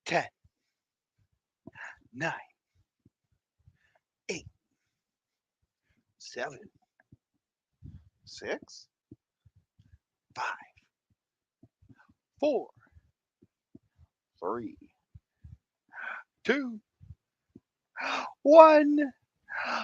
10, 9, 8, 7, 6, 5, 4, 3, 2, 1.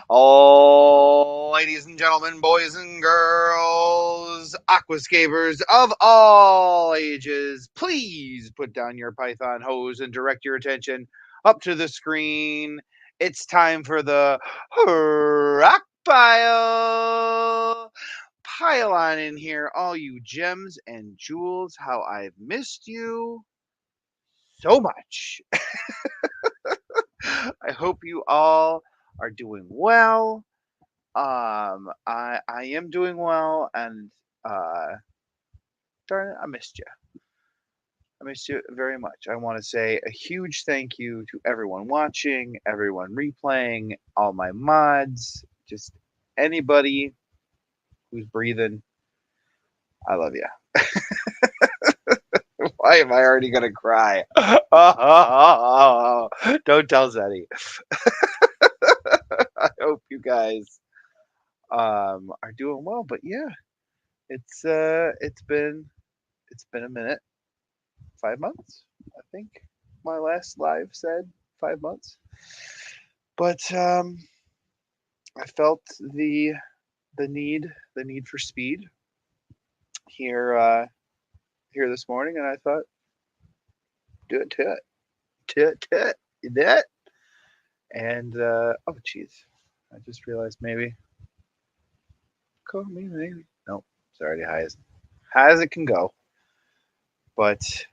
Oh, ladies and gentlemen, boys and girls, aquascapers of all ages, please put down your Python hose and direct your attention up to the screen. It's time for the rock pile. Pile on in here, all you gems and jewels. How I've missed you so much. I hope you all are doing well. I am doing well, and uh, darn it, I missed you. I missed you very much. I want to say a huge thank you to everyone watching, everyone replaying, all my mods, just anybody who's breathing. I love you. Why am I already gonna cry? Don't tell Zeddy. I hope you guys are doing well. But yeah, it's been a minute. 5 months, I think. My last live said 5 months. But I felt the need for speed here here this morning, and I thought, do it to it, you did it. And oh, jeez, I just realized maybe call me maybe. Nope, it's already high as it can go. But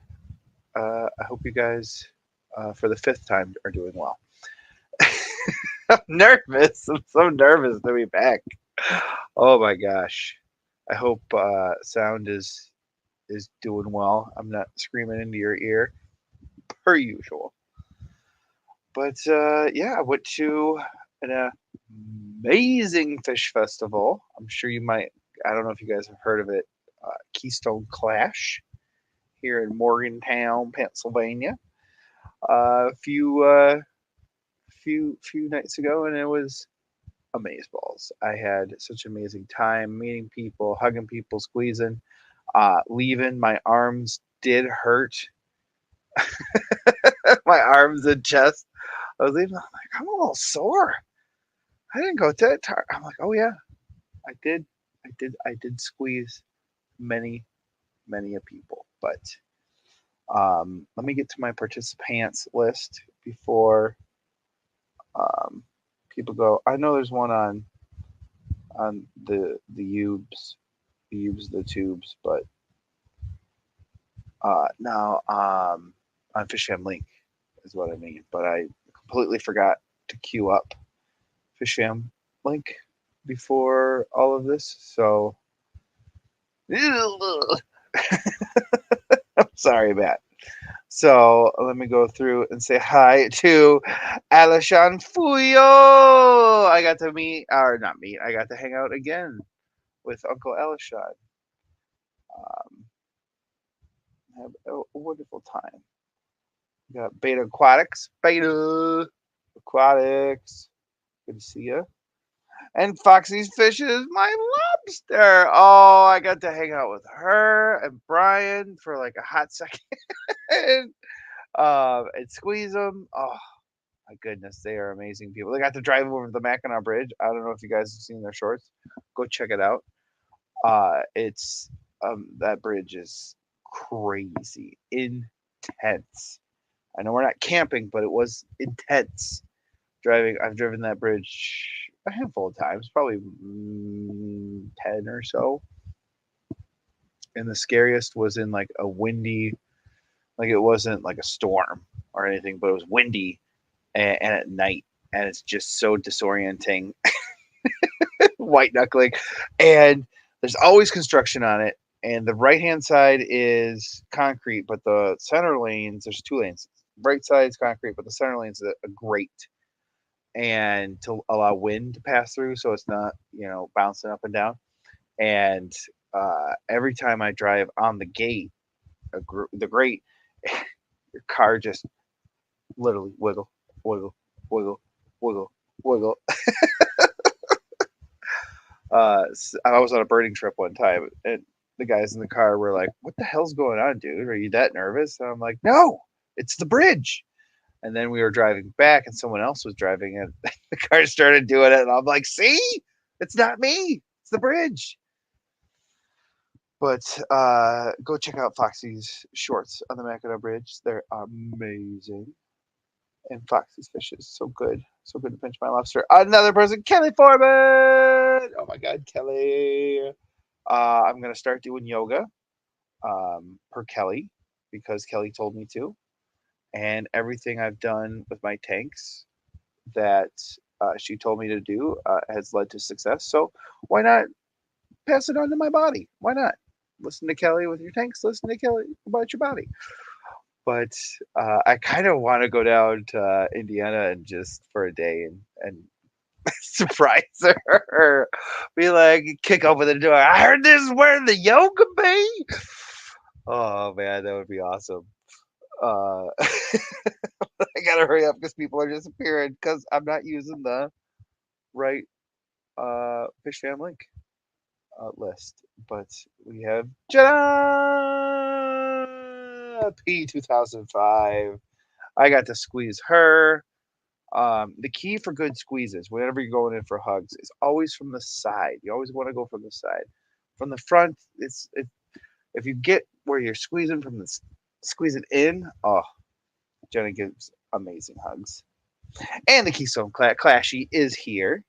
I hope you guys, for the fifth time, are doing well. I'm nervous. I'm so nervous to be back. Oh my gosh. I hope sound is doing well. I'm not screaming into your ear per usual. But yeah, I went to an amazing fish festival. I'm sure you might. I don't know if you guys have heard of it. Keystone Clash here in Morgantown, Pennsylvania. A few nights ago, and it was amazeballs. I had such amazing time meeting people, hugging people, squeezing. Leaving, my arms did hurt. My arms and chest. I was leaving. I'm like, I'm a little sore. I didn't go that tired. I'm like, oh yeah, I did. I did squeeze many, many a people. But let me get to my participants list before um, people go. I know there's one on the the tubes, but now on Fishham Link is what I mean. But I completely forgot to queue up Fishham Link before all of this, so I'm sorry, Matt. So let me go through and say hi to Alishan Fuyo. I got to meet, or not meet, I got to hang out again with Uncle Alishan. Um, have a wonderful time. We got Beta Aquatics. Beta Aquatics. Good to see you. And Foxy's Fishes, my lobster. Oh, I got to hang out with her and Brian for like a hot second. And squeeze them. Oh, my goodness, they are amazing people. They got to drive over the Mackinac Bridge. I don't know if you guys have seen their shorts. Go check it out. It's that bridge is crazy, intense. I know we're not camping, but it was intense driving. I've driven that bridge a handful of times, probably 10 or so. And the scariest was in like a windy, like it wasn't like a storm or anything, but it was windy and at night. And it's just so disorienting, white knuckling. And there's always construction on it. And the right hand side is concrete, but the center lanes, there's two lanes. Right side's concrete, but the center lane's a grate and to allow wind to pass through so it's not, bouncing up and down. And every time I drive on the gate, the grate, your car just Literally wiggle, wiggle, wiggle, wiggle, wiggle. I was on a birding trip one time, and the guys in the car were like, "What the hell's going on, dude? Are you that nervous?" And I'm like, "No, it's the bridge." And then we were driving back, and someone else was driving, and the car started doing it, and I'm like, "See, it's not me, it's the bridge." But go check out Foxy's shorts on the Mackinac Bridge. They're amazing. And Foxy's fishes, so good. So good to pinch my lobster. Another person, Kelly Foreman. Oh my God, Kelly. I'm going to start doing yoga per Kelly because Kelly told me to. And everything I've done with my tanks that she told me to do has led to success. So why not pass it on to my body? Why not? Listen to Kelly with your tanks. Listen to Kelly about your body. But I kind of want to go down to Indiana and just for a day and surprise her. Be like, kick open the door. I heard this is where the yoga be. Oh man, that would be awesome. I gotta hurry up because people are disappearing because I'm not using the right fish fam link list. But we have P 2005. I got to squeeze her. The key for good squeezes, whenever you're going in for hugs, is always from the side. You always want to go from the side. From the front, if you get where you're squeezing from the squeezing in, oh, Jenna gives amazing hugs. And the Keystone Clashy is here.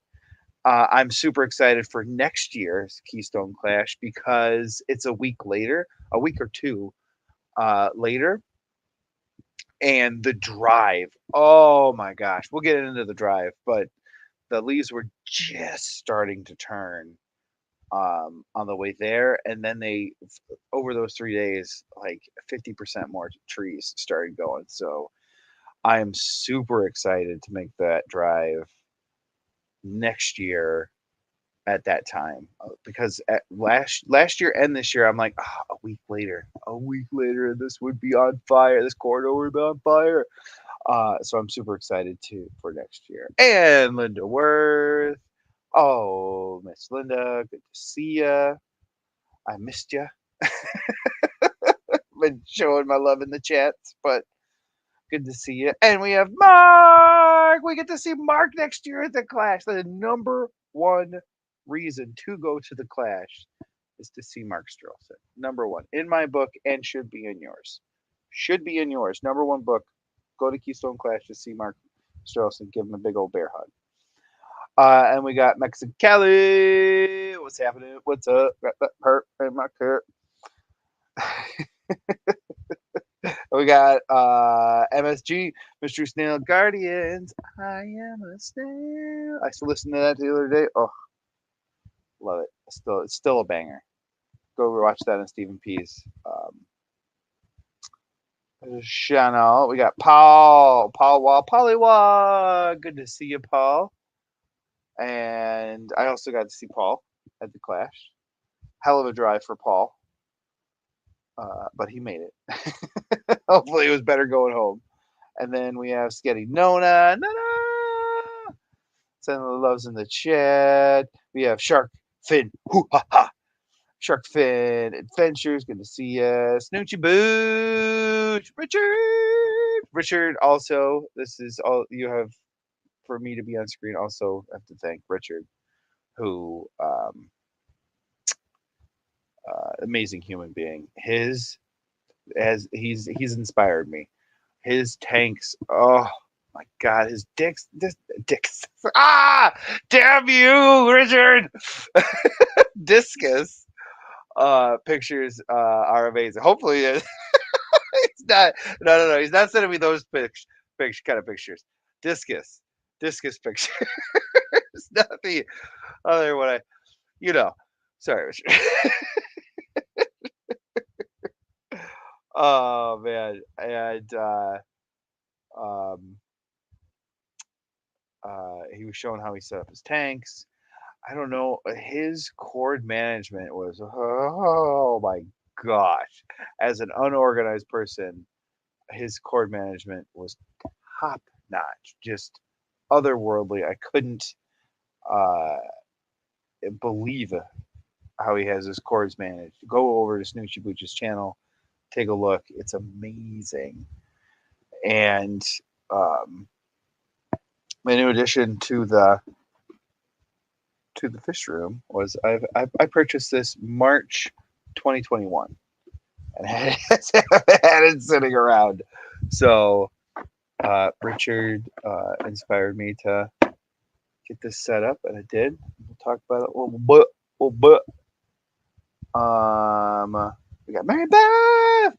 I'm super excited for next year's Keystone Clash because it's a week later, a week or two later, and the drive. Oh my gosh, we'll get into the drive, but the leaves were just starting to turn on the way there, and then they over those 3 days, like 50% more trees started going. So I am super excited to make that drive next year at that time because at last year and this year I'm like a week later and this would be on fire, this corridor would be on fire. So I'm super excited too for next year. And Linda Worth. Oh, Miss Linda, good to see ya. I missed ya. Been showing my love in the chats, but good to see you. And we have Mark. We get to see Mark next year at the Clash. The number one reason to go to the Clash is to see Mark Strelson. Number one in my book and should be in yours. Should be in yours. Number one book. Go to Keystone Clash to see Mark Strelson. Give him a big old bear hug. And we got Mexican Kelly. What's happening? What's up? Got that hurt in my car. We got MSG, Mystery Snail Guardians. I am a snail. I still listened to that the other day. Oh, love it. It's still a banger. Go watch that on Stephen P's channel. We got Paul Wall, Polly Wall. Good to see you, Paul. And I also got to see Paul at the Clash. Hell of a drive for Paul. But he made it. Hopefully, it was better going home. And then we have Sketty Nona. Sending the loves in the chat. We have Shark Fin. Hoo ha ha. Shark Fin Adventures. Good to see you. Snoochie Booch. Richard also. This is all you have for me to be on screen. Also, I have to thank Richard, who amazing human being. He's inspired me. His tanks, oh my God, his dicks. Ah, damn you, Richard. Discus pictures are amazing. Hopefully, it's not. No. He's not sending me those kind of pictures. Discus pictures. Not the other one. Sorry, Richard. Oh man, and um, he was showing how he set up his tanks. I don't know. His cord management was, oh my gosh. As an unorganized person, his cord management was top notch, just otherworldly. I couldn't uh, believe how he has his chords managed. Go over to Snoochie Booch's channel, take a look. It's amazing. And um, my new addition to the fish room was I purchased this March 2021 and had it sitting around. So Richard inspired me to get this set up, and I did. We'll talk about it a little bit. We got Mary Beth,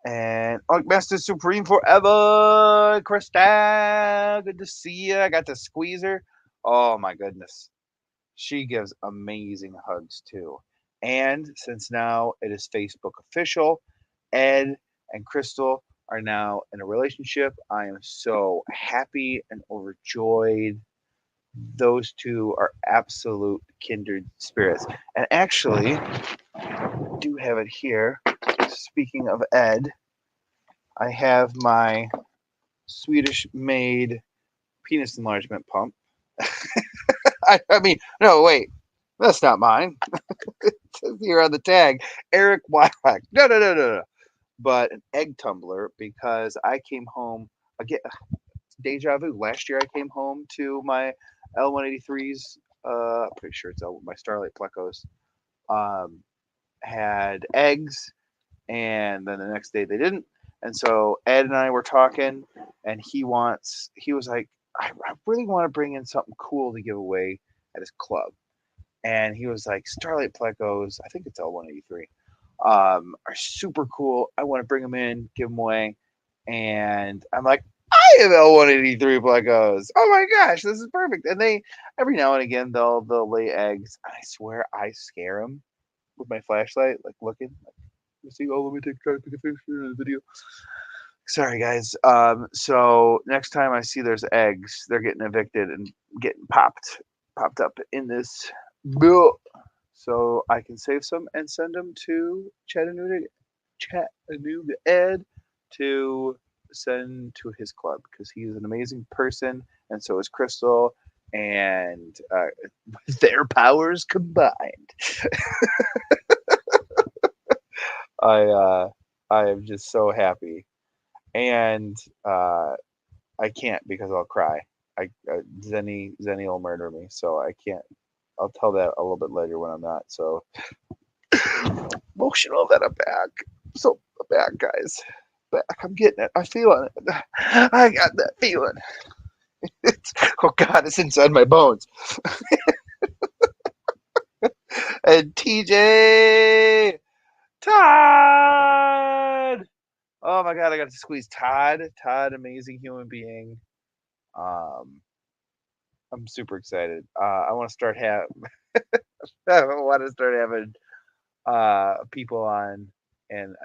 and Master Supreme forever, Crystal. Good to see you. I got to squeeze her. Oh my goodness, she gives amazing hugs too. And since now it is Facebook official, Ed and Crystal are now in a relationship. I am so happy and overjoyed. Those two are absolute kindred spirits. And actually, I do have it here. Speaking of Ed, I have my Swedish made penis enlargement pump. I mean, no, wait. That's not mine. It says here on the tag, Eric Wylack. No. But an egg tumbler because I came home again. Deja vu. Last year I came home to my L183s. Pretty sure it's my Starlight Plecos. Had eggs, and then the next day they didn't. And so Ed and I were talking, and he was like, I really want to bring in something cool to give away at his club. And he was like, Starlight Plecos, I think it's L183, are super cool. I want to bring them in, give them away. And I'm like, I have L183 Plecos. Oh my gosh, this is perfect. And they, every now and again, they'll lay eggs. I swear I scare them with my flashlight, like looking. Like, you see, oh, let me try to pick a picture in the video. Sorry, guys. So next time I see there's eggs, they're getting evicted and getting popped up in this bill, so I can save some and send them to Chattanooga Ed to send to his club because he's an amazing person, and so is Crystal. And their powers combined, I am just so happy. And I can't because I'll cry. Zenny will murder me, so I can't. I'll tell that a little bit later when I'm not so emotional that I'm back. So back, guys. Back. I'm getting it. I'm feeling it. I got that feeling. Oh God, it's inside my bones. And TJ, Todd. Oh my God, I got to squeeze Todd. Todd, amazing human being. Um, I'm super excited. I want to start having people on, and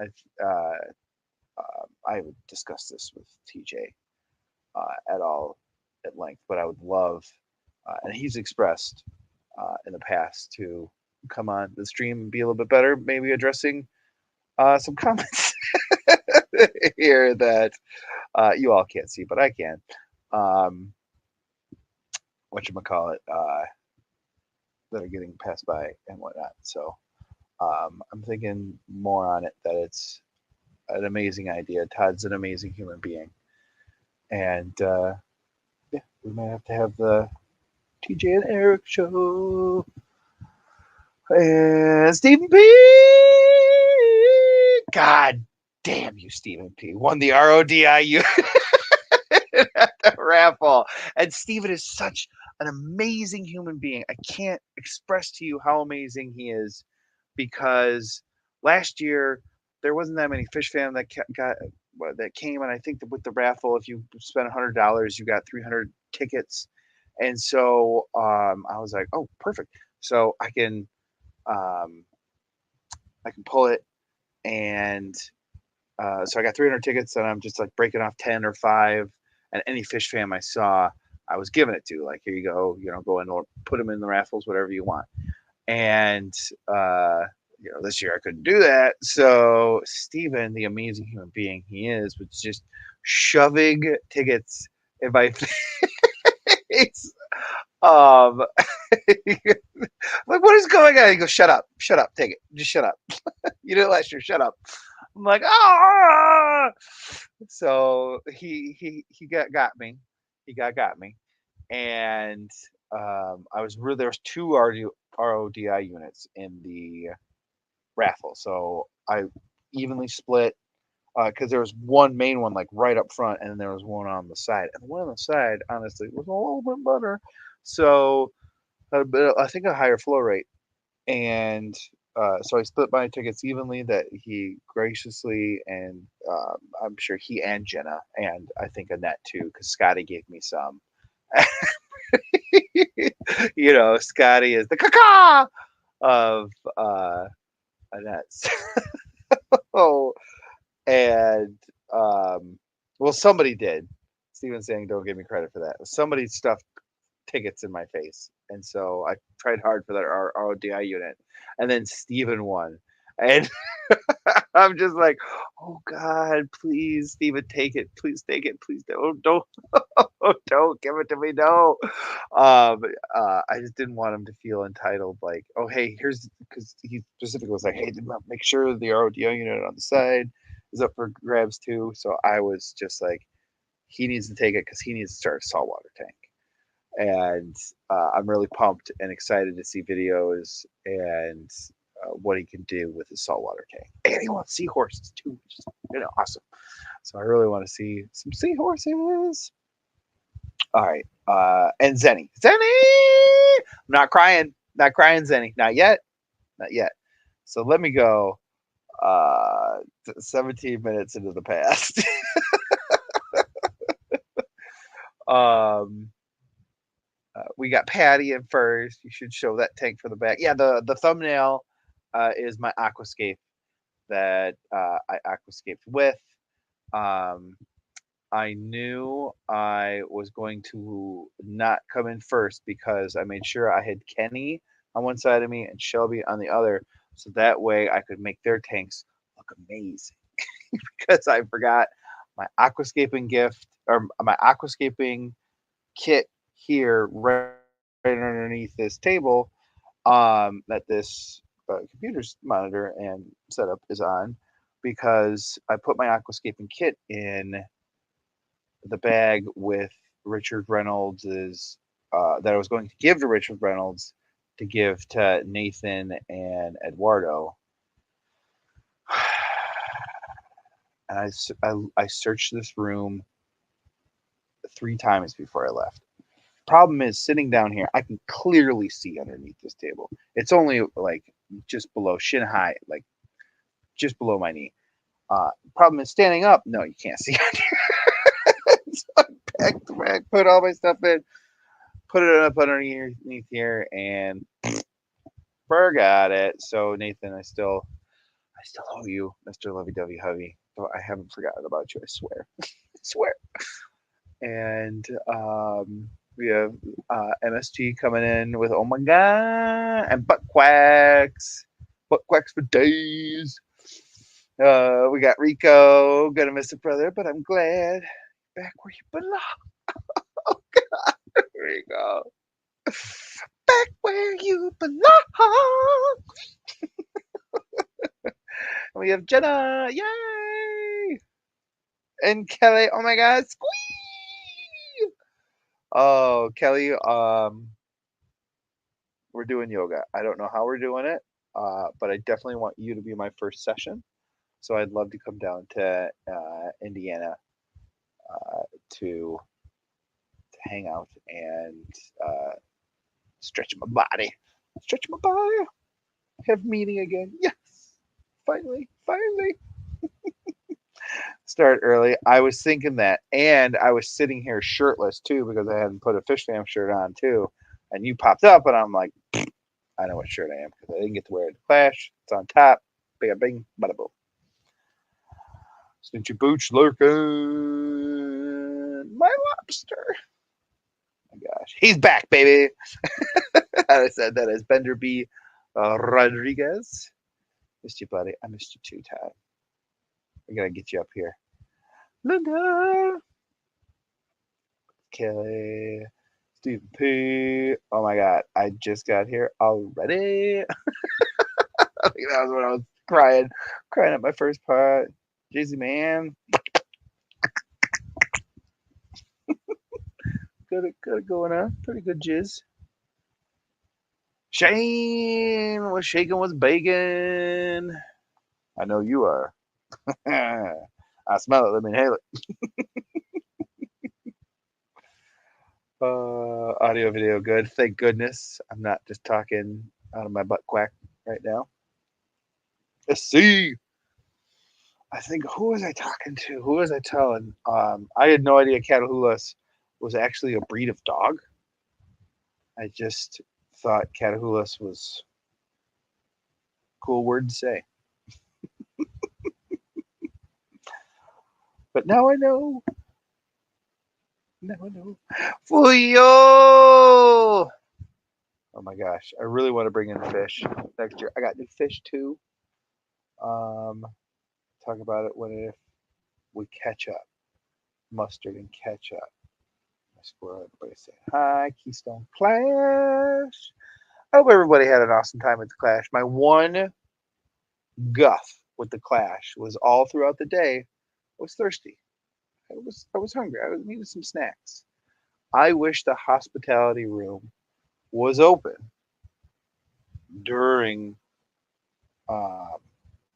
I would discuss this with TJ at length, but I would love, and he's expressed in the past to come on the stream and be a little bit better, maybe addressing some comments here that you all can't see, but I can. Whatchamacallit, that are getting passed by and whatnot. So I'm thinking more on it, that it's an amazing idea. Todd's an amazing human being. And yeah, we might have to have the TJ and Eric show. And Stephen P. God damn you, Stephen P. Won the RODIU at the raffle. And Stephen is such an amazing human being. I can't express to you how amazing he is, because last year there wasn't that many fish fans that came, and I think that with the raffle, if you spent $100, you got 300 tickets. And so I was like, oh, perfect. So I can pull it, and so I got 300 tickets, and I'm just like breaking off 10 or 5, and any fish fam I saw, I was giving it to. Like, here you go, go in or put them in the raffles, whatever you want. And this year I couldn't do that. So Steven, the amazing human being he is, was just shoving tickets in my face. Um, like, what is going on? He goes, shut up, take it, just shut up. You did it last year, shut up. I'm like, ah. So he got me. He got me, and I was really there was two RODI units in the raffle, so I evenly split because there was one main one like right up front, and then there was one on the side, and the one on the side honestly was a little bit better, so I think a higher flow rate, and so I split my tickets evenly. That he graciously and I'm sure he and Jenna and I think Annette too, because Scotty gave me some. Scotty is the caca of Annette's. Oh, and well, somebody did. Steven's saying, "Don't give me credit for that." Somebody stuffed tickets in my face, and so I tried hard for that RODI unit, and then Steven won, and I'm just like, "Oh God, please, Steven, take it, please take it, please don't, don't give it to me, no." I just didn't want him to feel entitled, like, "Oh, hey, here's," because he specifically was like, "Hey, make sure the RODI unit on the side is up for grabs too." So I was just like, he needs to take it because he needs to start a saltwater tank. And I'm really pumped and excited to see videos and what he can do with his saltwater tank. And he wants seahorses too, which is awesome. So I really want to see some seahorses. All right, and Zenny, I'm not crying, Zenny, not yet, not yet. So let me go 17 minutes into the past. We got Patty in first. You should show that tank from the back. Yeah, the thumbnail is my aquascape that I aquascaped with. I knew I was going to not come in first because I made sure I had Kenny on one side of me and Shelby on the other, so that way I could make their tanks look amazing. Because I forgot my aquascaping gift or my aquascaping kit here right underneath this table that this computer's monitor and setup is on, because I put my aquascaping kit in the bag with Richard Reynolds's that I was going to give to Richard Reynolds to give to Nathan and Eduardo. And I searched this room 3 times before I left. Problem is, sitting down here, I can clearly see underneath this table. It's only like just below shin high, like just below my knee. Problem is, standing up, no, you can't see. So I packed the bag, put all my stuff in, put it up underneath here, and forgot it. So Nathan, I still owe you, Mr. Lovey Dovey Hovey. I haven't forgotten about you. I swear, I swear. And we have MSG coming in with oh my god, and butt quacks for days. We got Rico, gonna miss a brother, but I'm glad back where you belong. Oh god, Rico, back where you belong. We have Jenna, yay, and Kelly. Oh my god, squee! Oh, Kelly, we're doing yoga. I don't know how we're doing it, but I definitely want you to be my first session. So I'd love to come down to Indiana to hang out and stretch my body. Stretch my body. Have meeting again. Yes. Finally. Start early. I was thinking that, and I was sitting here shirtless too because I hadn't put a fish fam shirt on too. And you popped up, and I'm like, I know what shirt I am because I didn't get to wear it at Clash. It's on top. Bing, bing, bada boom. Stinky Booch lurking. My lobster. Oh my gosh. He's back, baby. I said that as Bender B. Rodriguez. Missed you, buddy. I missed you too, Todd. I gotta get you up here. Linda, Kelly, Stephen P. Oh my God, I just got here already. I think that was when I was crying at my first part. Jay-Z, man, good going on. Pretty good jizz. Shane was shaking with bacon. I know you are. I smell it. Let me inhale it. Audio, video, good. Thank goodness. I'm not just talking out of my butt quack right now. Let's see. I think who was I talking to? Who was I telling? I had no idea Catahoula's was actually a breed of dog. I just thought Catahoula's was a cool word to say. But now I know. Now I know. Fuyo! Oh my gosh, I really want to bring in fish next year. I got new fish too. Um, talk about it when if we catch up. Mustard and ketchup. I swear everybody saying hi. Keystone Clash. I hope everybody had an awesome time at the Clash. My one guff with the Clash was all throughout the day. I was thirsty. I was hungry. I needed some snacks. I wish the hospitality room was open during um,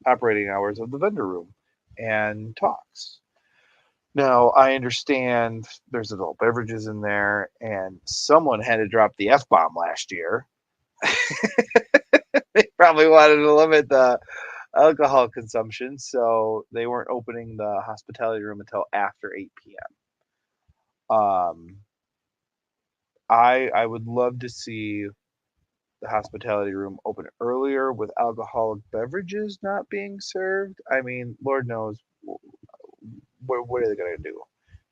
operating hours of the vendor room and talks. Now, I understand there's adult beverages in there, and someone had to drop the F bomb last year. They probably wanted to limit the alcohol consumption, so they weren't opening the hospitality room until after 8 p.m. I would love to see the hospitality room open earlier with alcoholic beverages not being served. I mean, Lord knows what are they gonna do?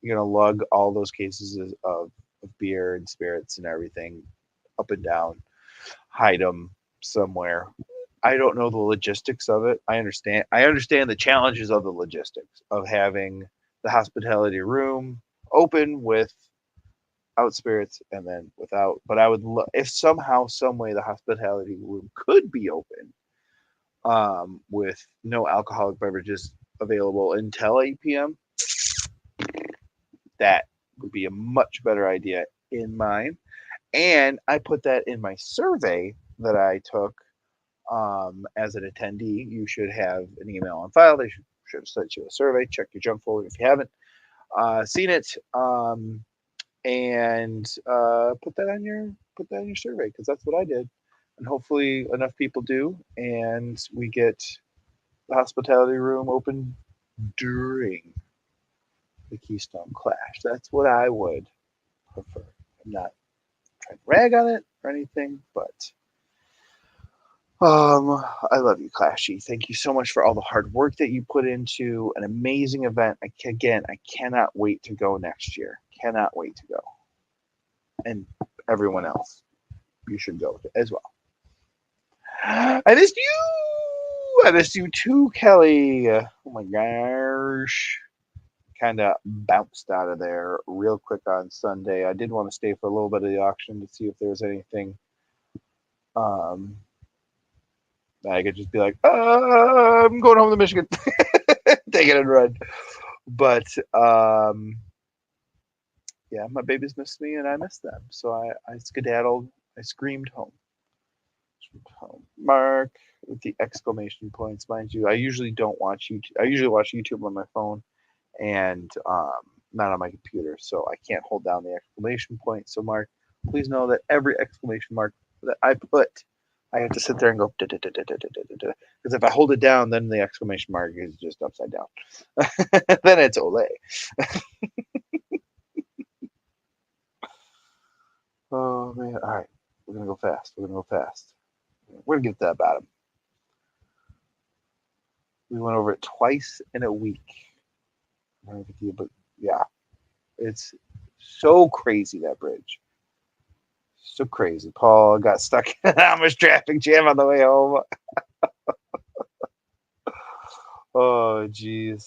You're gonna lug all those cases of beer and spirits and everything up and down, hide them somewhere. I don't know the logistics of it. I understand the challenges of the logistics of having the hospitality room open with out spirits and then without. But I would if somehow, some way, the hospitality room could be open with no alcoholic beverages available until 8 p.m. That would be a much better idea in mine. And I put that in my survey that I took as an attendee. You should have an email on file. They should have sent you a survey. Check your junk folder if you haven't seen it, and put that on your survey because that's what I did. And hopefully enough people do, and we get the hospitality room open during the Keystone Clash. That's what I would prefer. I'm not trying to rag on it or anything, but I love you, Clashy. Thank you so much for all the hard work that you put into an amazing event. I cannot wait to go next year. Cannot wait to go. And everyone else, you should go as well. I missed you. I missed you too, Kelly. Oh my gosh. Kind of bounced out of there real quick on Sunday. I did want to stay for a little bit of the auction to see if there was anything I could just be like, I'm going home to Michigan, take it and run. But yeah, my babies missed me and I missed them, so I skedaddled. I screamed home. Mark with the exclamation points, mind you. I usually don't watch YouTube. I usually watch YouTube on my phone and not on my computer, so I can't hold down the exclamation point. So Mark, please know that every exclamation mark that I put, I have to sit there and go because if I hold it down, then the exclamation mark is just upside down. Then it's Olay. Oh man! All right, we're gonna go fast. We're gonna go fast. We're gonna get to that bottom. We went over it twice in a week. But yeah, it's so crazy, that bridge. So crazy. Paul got stuck in an Amish traffic jam on the way home. Oh, jeez.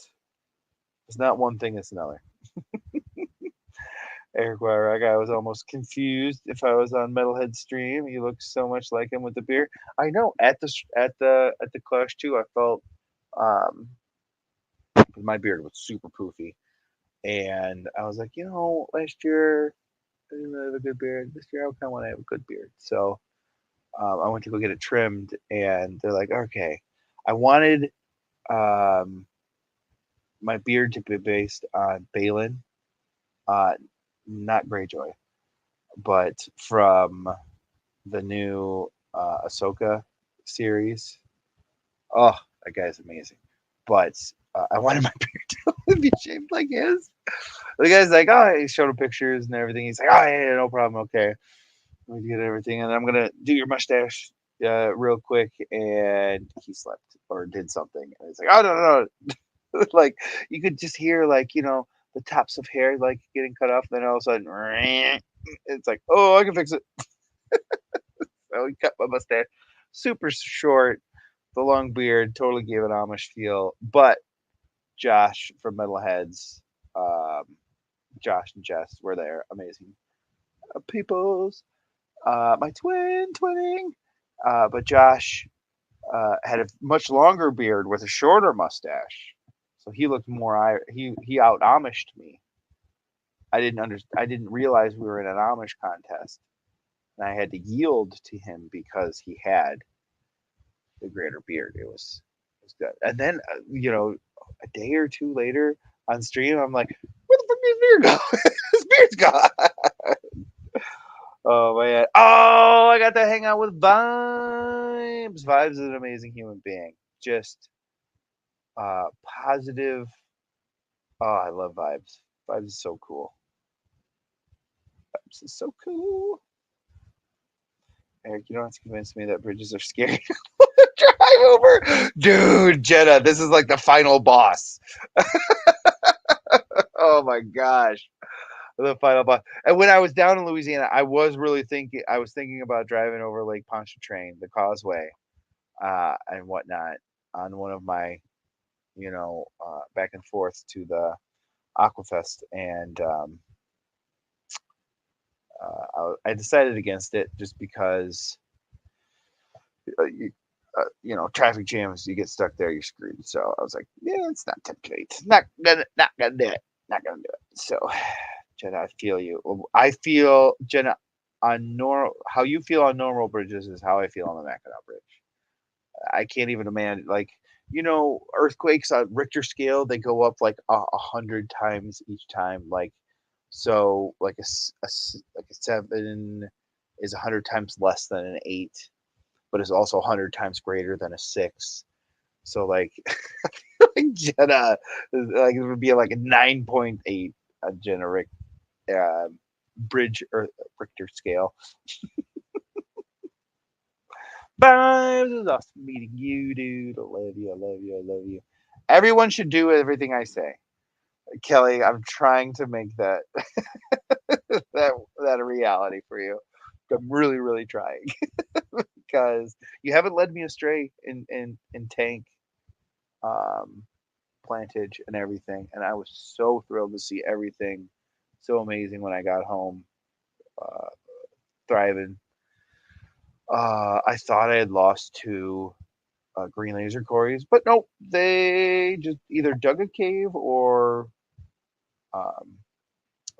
It's not one thing, it's another. Eric Wyrock, I was almost confused if I was on Metalhead stream. You look so much like him with the beard. I know at the Clash too. I felt um, my beard was super poofy, and I was like, last year I didn't really have a good beard. This year I kind of want to have a good beard. So I went to go get it trimmed, and they're like, okay. I wanted um, my beard to be based on Balin, uh, not Greyjoy, but from the new Ahsoka series. Oh, that guy's amazing. But I wanted my beard to be shaped like his. The guy's like, oh, he showed him pictures and everything. He's like, oh, yeah, no problem. Okay. We get everything. And I'm going to do your mustache real quick. And he slept or did something. And he's like, oh, no, no. Like, you could just hear, like, the tops of hair, like, getting cut off. Then all of a sudden, it's like, oh, I can fix it. So he cut my mustache super short, the long beard, totally gave it Amish feel. But Josh from Metalheads, um, Josh and Jess were there, amazing peoples. My twinning. But Josh had a much longer beard with a shorter mustache, so he looked more. He out Amished me. I didn't realize we were in an Amish contest, and I had to yield to him because he had the greater beard. It was good. And then a day or two later on stream, I'm like, where the fuck did his beard go? His beard's gone. Oh man. Oh, I got to hang out with Vibes. Vibes is an amazing human being. Just positive. Oh, I love Vibes. Vibes is so cool. Vibes is so cool. Eric, you don't have to convince me that bridges are scary. Drive over. Dude, Jenna, this is like the final boss. Oh my gosh. The final boss. And when I was down in Louisiana, I was thinking about driving over Lake Pontchartrain, the causeway, and whatnot on one of my, back and forth to the Aquafest. And I decided against it just because you, traffic jams, you get stuck there, you're screwed. So I was like, yeah, it's not template. Not gonna do it. Not gonna do it. So, Jenna, I feel you. I feel, Jenna, on normal, how you feel on normal bridges is how I feel on the Mackinac Bridge. I can't even imagine, like, earthquakes on Richter scale, they go up like 100 times each time. Like, so like like a 7 is 100 times less than an 8, but is also 100 times greater than a 6. So like, like Jenna, like it would be like a 9.8 on Jenna uh, bridge or Richter scale. Vibes, it was awesome meeting you, dude. I love you. I love you. I love you. Everyone should do everything I say. Kelly, I'm trying to make that that a reality for you. I'm really, really trying because you haven't led me astray in tank, um, plantage, and everything. And I was so thrilled to see everything so amazing when I got home, uh, thriving. I thought I had lost two green laser quarries, but nope, they just either dug a cave or um,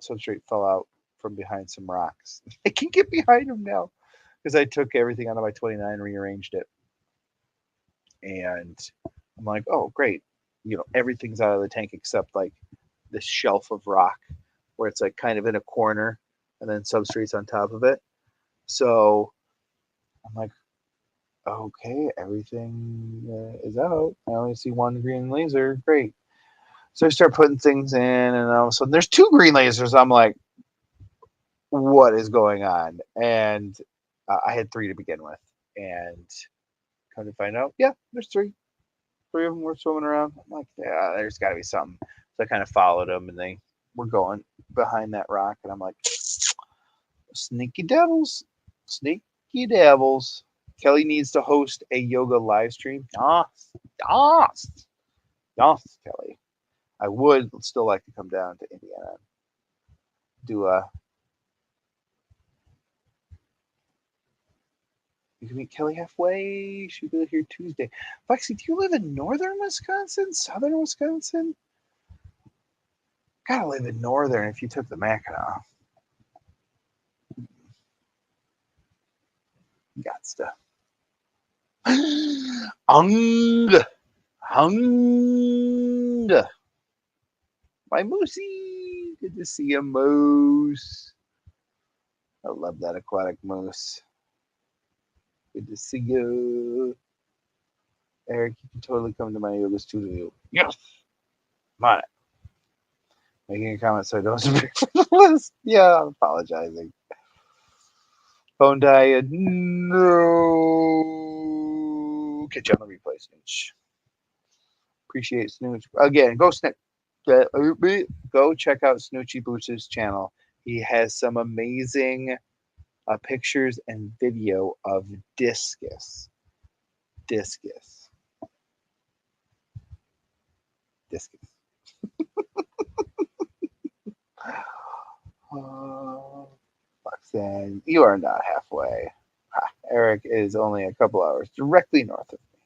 substrate fell out from behind some rocks. I can get behind them now because I took everything out of my 29 and rearranged it. And I'm like, oh, great. Everything's out of the tank except like this shelf of rock where it's like kind of in a corner and then substrates on top of it. So I'm like, okay, everything is out. I only see one green laser. Great. So I start putting things in, and all of a sudden there's two green lasers. I'm like, what is going on? And I had three to begin with. And come to find out, yeah, there's three. Three of them were swimming around. I'm like, yeah, there's got to be something. So I kind of followed them, and they were going behind that rock. And I'm like, sneaky devils. Sneaky devils. Kelly needs to host a yoga live stream. Yes, yes, yes, Kelly. I would still like to come down to Indiana, do a. You can meet Kelly halfway. She'll be here Tuesday. Lexi, do you live in northern Wisconsin, southern Wisconsin? Gotta live in northern if you took the Mackinac. Got stuff. Hung. Hung. My moosey. Good to see you, moose. I love that aquatic moose. Good to see you. Eric, you can totally come to my yoga studio. Yes. My. Making a comment so I don't disappear from the list. Yeah, I'm apologizing. Phone died. No. Catch you on the replay, Snooch. Appreciate Snooch. Again, go check out Snoochy Boots' channel. He has some amazing pictures and video of discus. Discus. Discus. Roxanne, you are not halfway. Eric is only a couple hours directly north of me.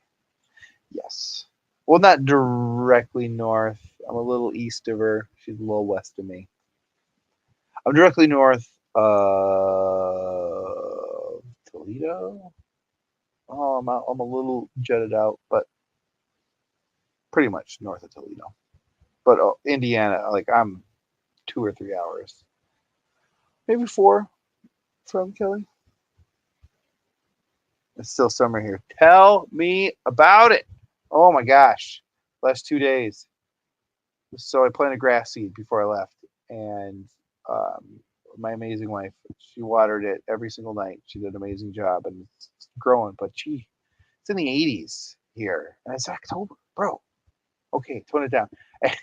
Yes. Well, not directly north. I'm a little east of her. She's a little west of me. I'm directly north of Toledo. Oh, I'm a little jutted out, but pretty much north of Toledo. But Indiana, like I'm 2 or 3 hours, maybe 4 from Kelly. It's still summer here. Tell me about it. Oh my gosh, last 2 days. So I planted grass seed before I left, and my amazing wife, she watered it every single night. She did an amazing job, and it's growing. But gee, it's in the 80s here, and it's October, bro. Okay, tone it down.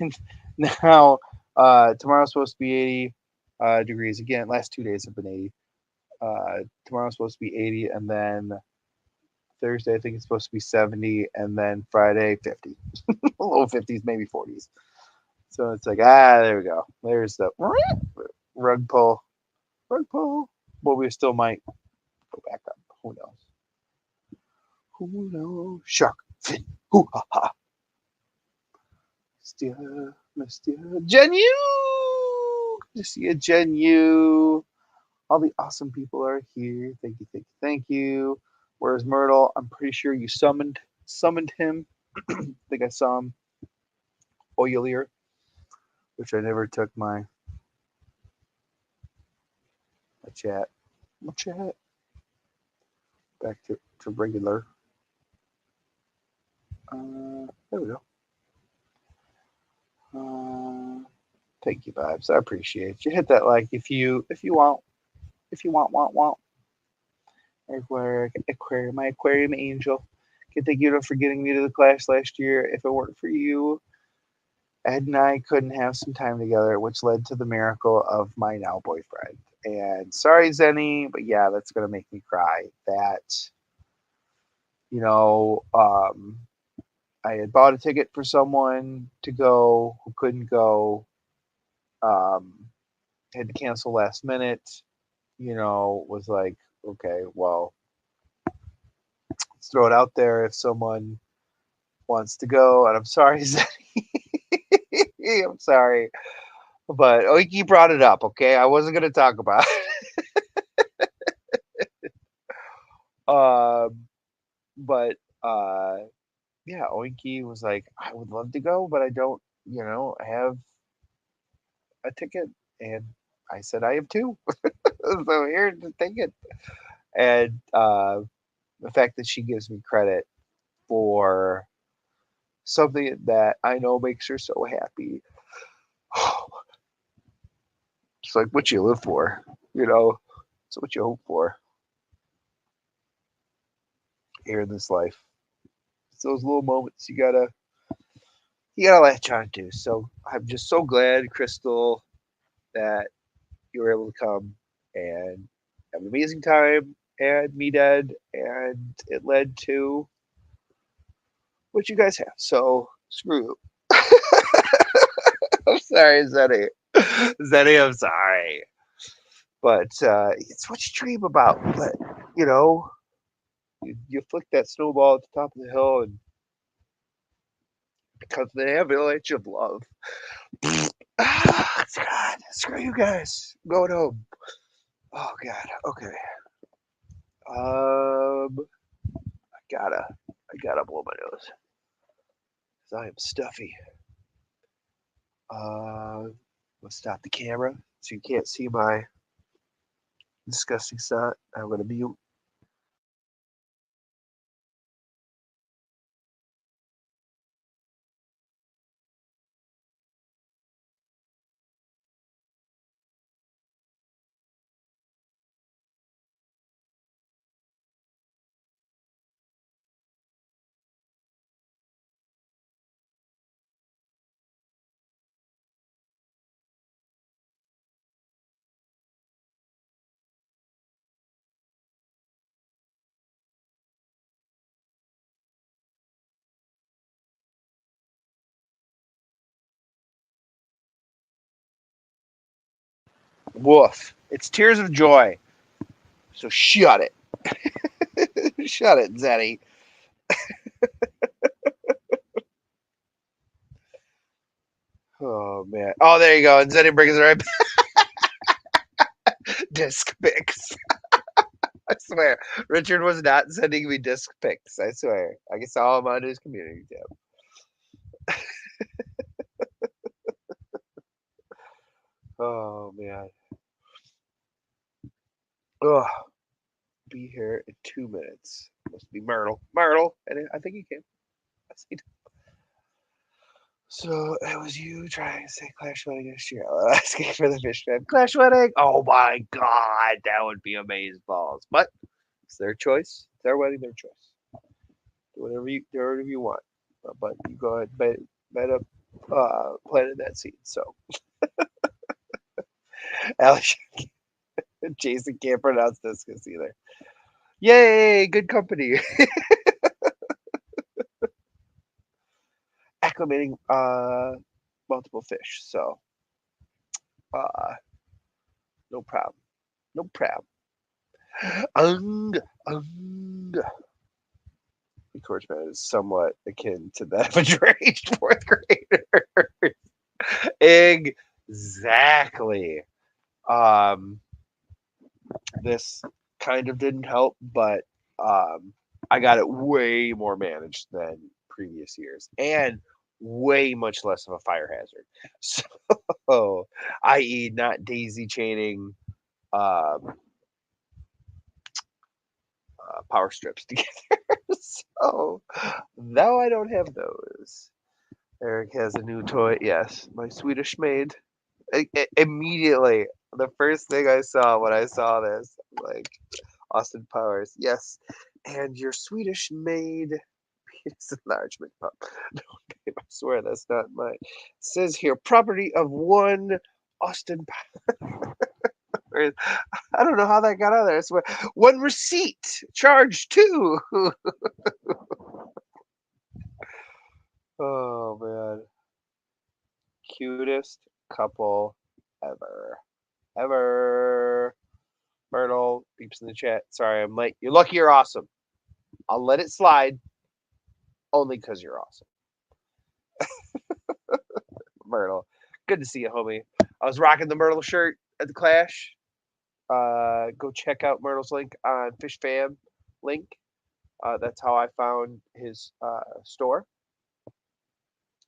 And now tomorrow's supposed to be 80 degrees again. Last 2 days have been 80. Tomorrow's supposed to be 80, and then Thursday I think it's supposed to be 70, and then Friday 50. Low 50s, maybe 40s. So it's like, there we go. There's the rug pull. Rug pull. Well, we still might go back up. Who knows? Who knows? Shark fin. Hoo ha ha. Mr. Jen Yu. Good to see you, Jen Yu. All the awesome people are here. Thank you, thank you, thank you. Where's Myrtle? I'm pretty sure you summoned him. I think I saw him earlier, which I never took my chat. My chat. Back to regular. There we go. Thank you, vibes. I appreciate you. Hit that like if you want. If you want. Aquarium, my aquarium angel. Can thank you for getting me to the class last year. If it weren't for you, Ed and I couldn't have some time together, which led to the miracle of my now boyfriend. And sorry, Zenny, but yeah, that's gonna make me cry. That, I had bought a ticket for someone to go who couldn't go. Had to cancel last minute. Was like, okay, well, let's throw it out there if someone wants to go. And I'm sorry, Zenny. I'm sorry. But Oiki brought it up, okay? I wasn't going to talk about it. Yeah, Oinky was like, I would love to go, but I don't, have a ticket. And I said, I have 2. So here to take it. And the fact that she gives me credit for something that I know makes her so happy. It's like what you live for, it's what you hope for here in this life. It's those little moments you gotta latch on to. So I'm just so glad, Crystal, that you were able to come and have an amazing time and meet Ed, and it led to what you guys have. So screw you. I'm sorry, Zenny. Zenny, I'm sorry. But it's what you dream about. But, you know, you flick that snowball at the top of the hill and becomes the avalanche of love. God, screw you guys. I'm going home. Oh, God. Okay. I gotta blow my nose. 'Cause I am stuffy. Let's stop the camera so you can't see my disgusting snot. I'm gonna mute. Woof. It's tears of joy. So shut it. Shut it, Zenny. Oh man. Oh, there you go. And Zenny brings it right back. Disc pics. I swear. Richard was not sending me disc pics. I swear. I saw him on his community tab. Oh man. Oh, be here in 2 minutes. Must be Myrtle. Myrtle. And I think he came. I see. So it was you trying to say Clash Wedding next year. Asking for the fish fan. Clash Wedding. Oh my god, that would be amazing balls. But it's their choice. It's their wedding, their choice. Do whatever you want. But you go ahead and bet up planted that seed. So Alex Jason can't pronounce this because either. Yay, good company. Acclimating multiple fish. So uh no problem. No problem. Ung, ung. Encouragement is somewhat akin to that of a deranged fourth grader. Exactly. Um, this kind of didn't help, but um, I got it way more managed than previous years, and way much less of a fire hazard. So, i.e., not daisy chaining um, power strips together. So now I don't have those. Eric has a new toy. Yes, my Swedish maid. Immediately, the first thing I saw when I saw this, like Austin Powers. Yes, and your Swedish maid penis enlargement pump. No, babe, I swear that's not mine. It says here, property of one Austin Powers. I don't know how that got out there. I swear, one receipt charged too. Oh man, cutest couple ever, ever. Myrtle beeps in the chat. Sorry, I'm late. You're lucky you're awesome. I'll let it slide only because you're awesome. Myrtle. Good to see you, homie. I was rocking the Myrtle shirt at the Clash. Go check out Myrtle's link on Fish Fam link. That's how I found his store.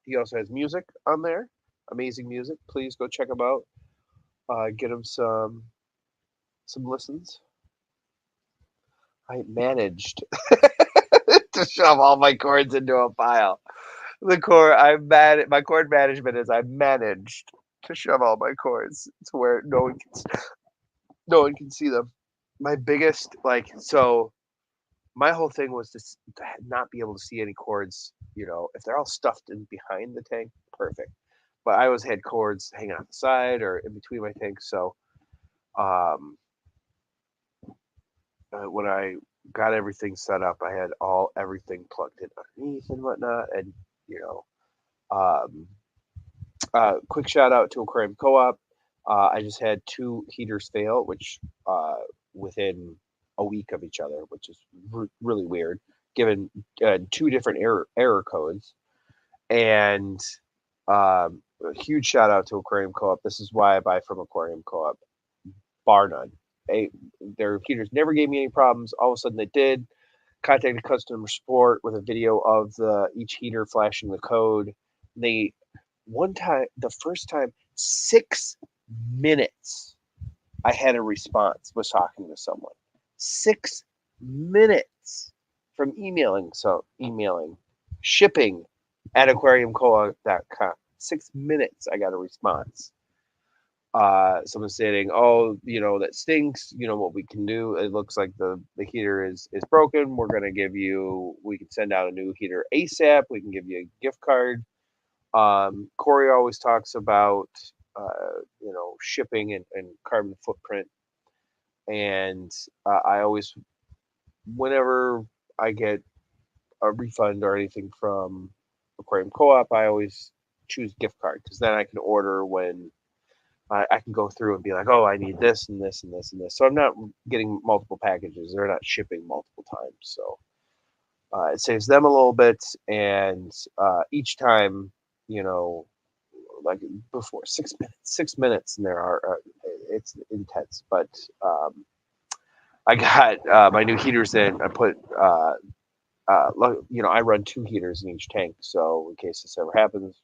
He also has music on there. Amazing music. Please go check him out. Get him some listens. I managed to shove all my cords into a pile. My cord management is I managed to shove all my cords to where no one can see them. My biggest so my whole thing was to not be able to see any cords. If they're all stuffed in behind the tank, perfect. But I always had cords hanging out the side or in between my tanks. So um, when I got everything set up, I had everything plugged in underneath and whatnot, and you know, um, Quick shout out to Aquarium Co-op. I just had 2 heaters fail, which within a week of each other, which is really weird, given 2 different error codes. And a huge shout out to Aquarium Co-op. This is why I buy from Aquarium Co-op, bar none. Their heaters never gave me any problems. All of a sudden, they did. Contacted customer support with a video of each heater flashing the code. They the first time, 6 minutes I had a response, was talking to someone. 6 minutes from emailing, shipping at aquariumcoa.com. 6 minutes I got a response. Someone saying, "Oh, that stinks. You know what we can do? It looks like the heater is broken. We can send out a new heater ASAP. We can give you a gift card." Corey always talks about shipping and carbon footprint, and I always, whenever I get a refund or anything from Aquarium Co-op, I always choose gift card, because then I can order when I can go through and be like, oh, I need this and this and this and this. So I'm not getting multiple packages. They're not shipping multiple times. So it saves them a little bit. And each time, like before, 6 minutes, and it's intense. But I got my new heaters in. I put, I run 2 heaters in each tank. So in case this ever happens,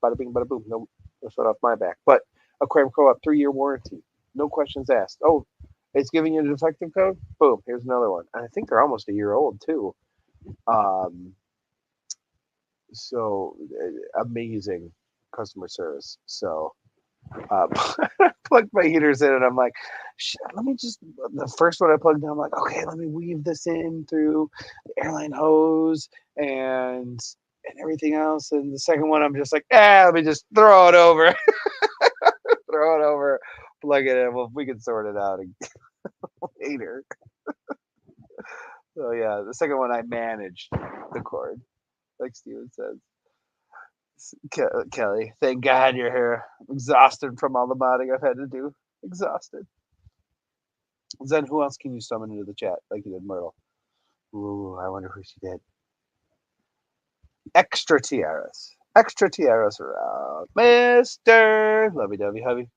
bada bing, bada boom, no sweat off my back. But Aquarium Co-op 3-year warranty, no questions asked. Oh, it's giving you a defective code? Boom, here's another one. And I think they're almost a year old too. So amazing customer service. So plugged my heaters in, and I'm like, let me just, the first one I plugged in, I'm like, okay, let me weave this in through the airline hose and everything else. And the second one, I'm just like, let me just throw it over. Plug it in. Well, we can sort it out later. So yeah, the second one I managed the cord, like Steven says. Kelly, thank God you're here. I'm exhausted from all the modding I've had to do. Exhausted. Zen, who else can you summon into the chat like you did Myrtle? Ooh, I wonder who she did. Extra tiaras around. Mr. Lovey-dovey hubby.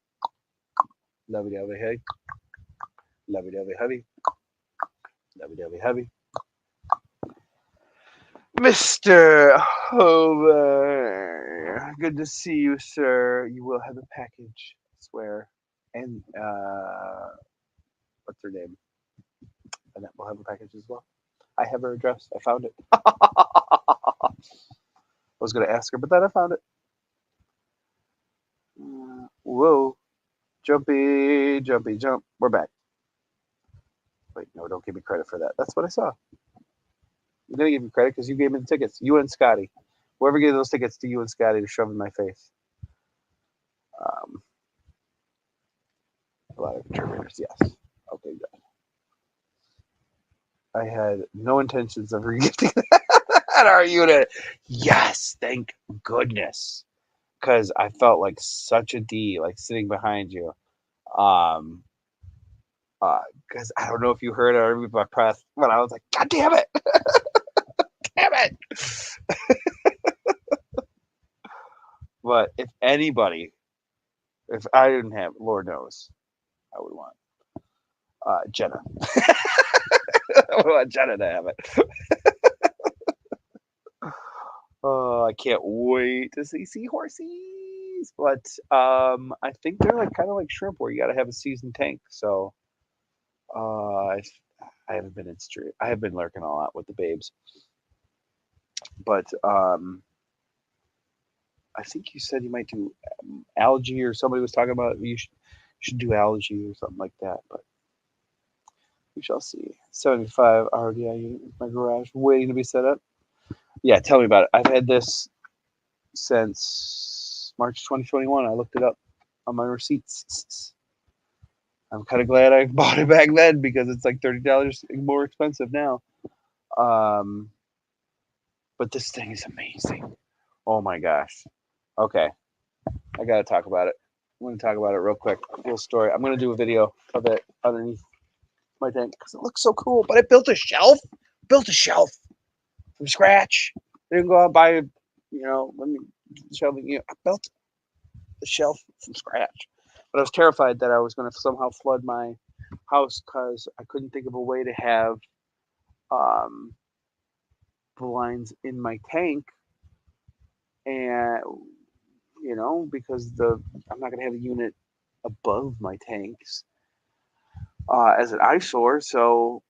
Lovey-dovey hubby. Lovey-dovey hubby. Lovey-dovey hubby. Mr. Hover. Good to see you, sir. You will have a package, I swear. And what's her name? Annette will have a package as well. I have her address. I found it. I was going to ask her, but then I found it. Whoa. Jumpy, jumpy, jump. We're back. Wait, no, don't give me credit for that. That's what I saw. I'm going to give you credit because you gave me the tickets. You and Scotty. Whoever gave those tickets to you and Scotty to shove in my face. A lot of contributors, yes. Okay, good. I had no intentions of regifting that our unit. Yes, thank goodness. Because I felt like such a D, like sitting behind you. Because I don't know if you heard or my press, but I was like, God damn it. Damn it. But if I didn't have, Lord knows, I would want Jenna. I would want Jenna to have it. Oh, I can't wait to see seahorses. But I think they're like kind of like shrimp, where you got to have a seasoned tank. So I haven't been in street. I have been lurking a lot with the babes. But I think you said you might do algae, or somebody was talking about you should do algae or something like that. But we shall see. 75 RDI unit in my garage, waiting to be set up. Yeah, tell me about it. I've had this since March 2021. I looked it up on my receipts. I'm kind of glad I bought it back then, because it's like $30 more expensive now. But this thing is amazing. Oh my gosh. Okay. I gotta talk about it. I'm gonna talk about it real quick. Little story. I'm gonna do a video of it underneath my tank because it looks so cool. But I built a shelf. Built a shelf from scratch. I didn't go out and buy, let me shelving. I built the shelf from scratch. But I was terrified that I was going to somehow flood my house because I couldn't think of a way to have um, blinds in my tank, and because I'm not going to have a unit above my tanks as an eyesore, so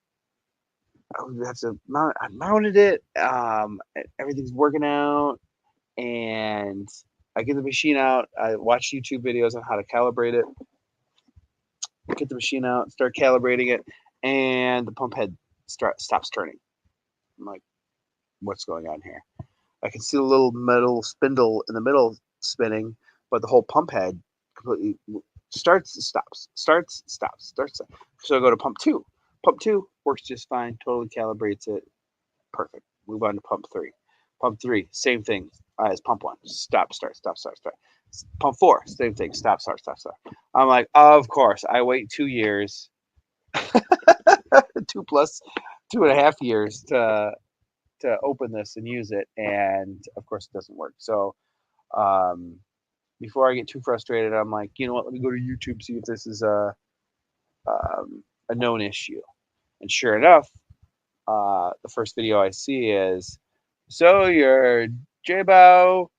I would have to mount. I mounted it. Everything's working out, and I get the machine out. I watch YouTube videos on how to calibrate it. Get the machine out, start calibrating it, and the pump head stops turning. I'm like, what's going on here? I can see the little metal spindle in the middle spinning, but the whole pump head completely starts, stops, starts, stops, starts. So I go to pump two. Pump two works just fine, totally calibrates it. Perfect. Move on to pump three. Pump three, same thing as pump one. Stop, start, stop, start, start. Pump four, same thing. Stop, start, stop, start. I'm like, of course. I wait 2 years, 2+2.5 years to open this and use it, and of course it doesn't work. So um, before I get too frustrated, I'm like, you know what? Let me go to YouTube, see if this is a known issue. And sure enough, the first video I see is, so your J-Bow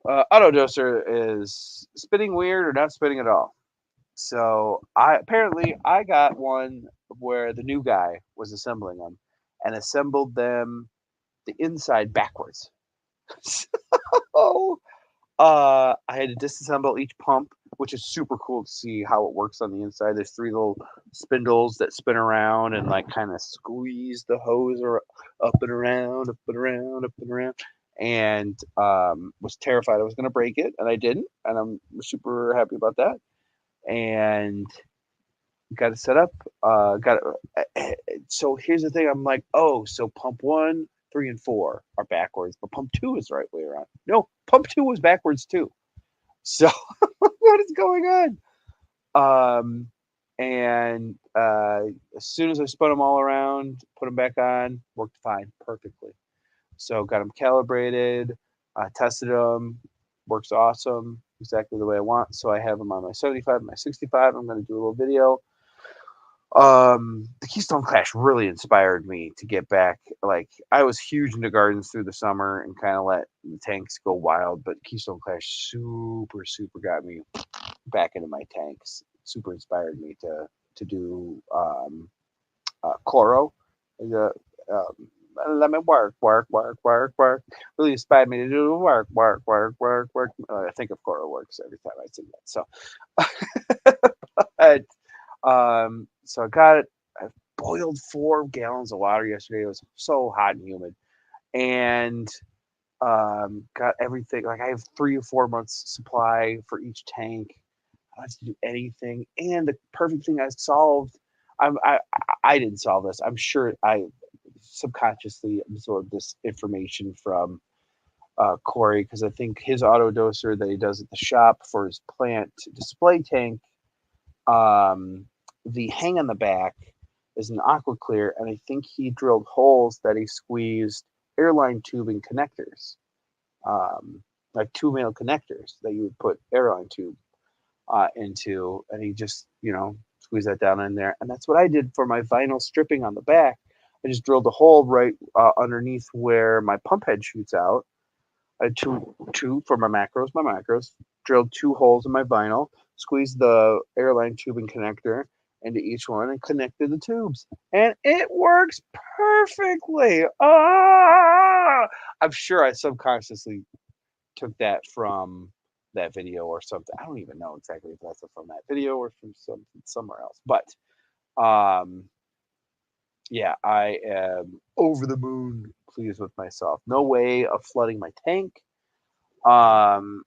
autodoser is spinning weird or not spinning at all. So I got one where the new guy was assembling them and assembled them the inside backwards. So I had to disassemble each pump, which is super cool to see how it works on the inside. There's 3 little spindles that spin around and like kind of squeeze the hose up and around, up and around, up and around. And was terrified I was going to break it, and I didn't, and I'm super happy about that. And got it set up. Got it. So here's the thing. I'm like, oh, so pump 1, 3, and 4 are backwards, but pump 2 is the right way around. No, pump 2 was backwards too. So what is going on? And as soon as I spun them all around, put them back on, worked fine, perfectly. So got them calibrated, tested them, works awesome, exactly the way I want. So I have them on my 75, my 65. I'm going to do a little video. The Keystone Clash really inspired me to get back. Like, I was huge into gardens through the summer and kind of let the tanks go wild, but Keystone Clash super got me back into my tanks. Super inspired me to do chloro. The let me work. Really inspired me to do work. I think of chloro works every time I sing that. So, but, so I got it. I boiled 4 gallons of water yesterday. It was so hot and humid, and got everything. Like, I have 3 or 4 months supply for each tank. I don't have to do anything. And the perfect thing I solved. I didn't solve this. I'm sure I subconsciously absorbed this information from Corey, because I think his auto doser that he does at the shop for his plant display tank, the hang on the back is an aqua clear, and I think he drilled holes that he squeezed airline tubing connectors, like 2 male connectors that you would put airline tube into, and he just squeeze that down in there. And that's what I did for my vinyl stripping on the back. I just drilled a hole right underneath where my pump head shoots out. I had two for my macros, drilled 2 holes in my vinyl, squeezed the airline tubing connector into each one, and connected the tubes. And it works perfectly. I'm sure I subconsciously took that from that video or something. I don't even know exactly if that's from that video or from somewhere else. But yeah, I am over the moon pleased with myself. No way of flooding my tank. Only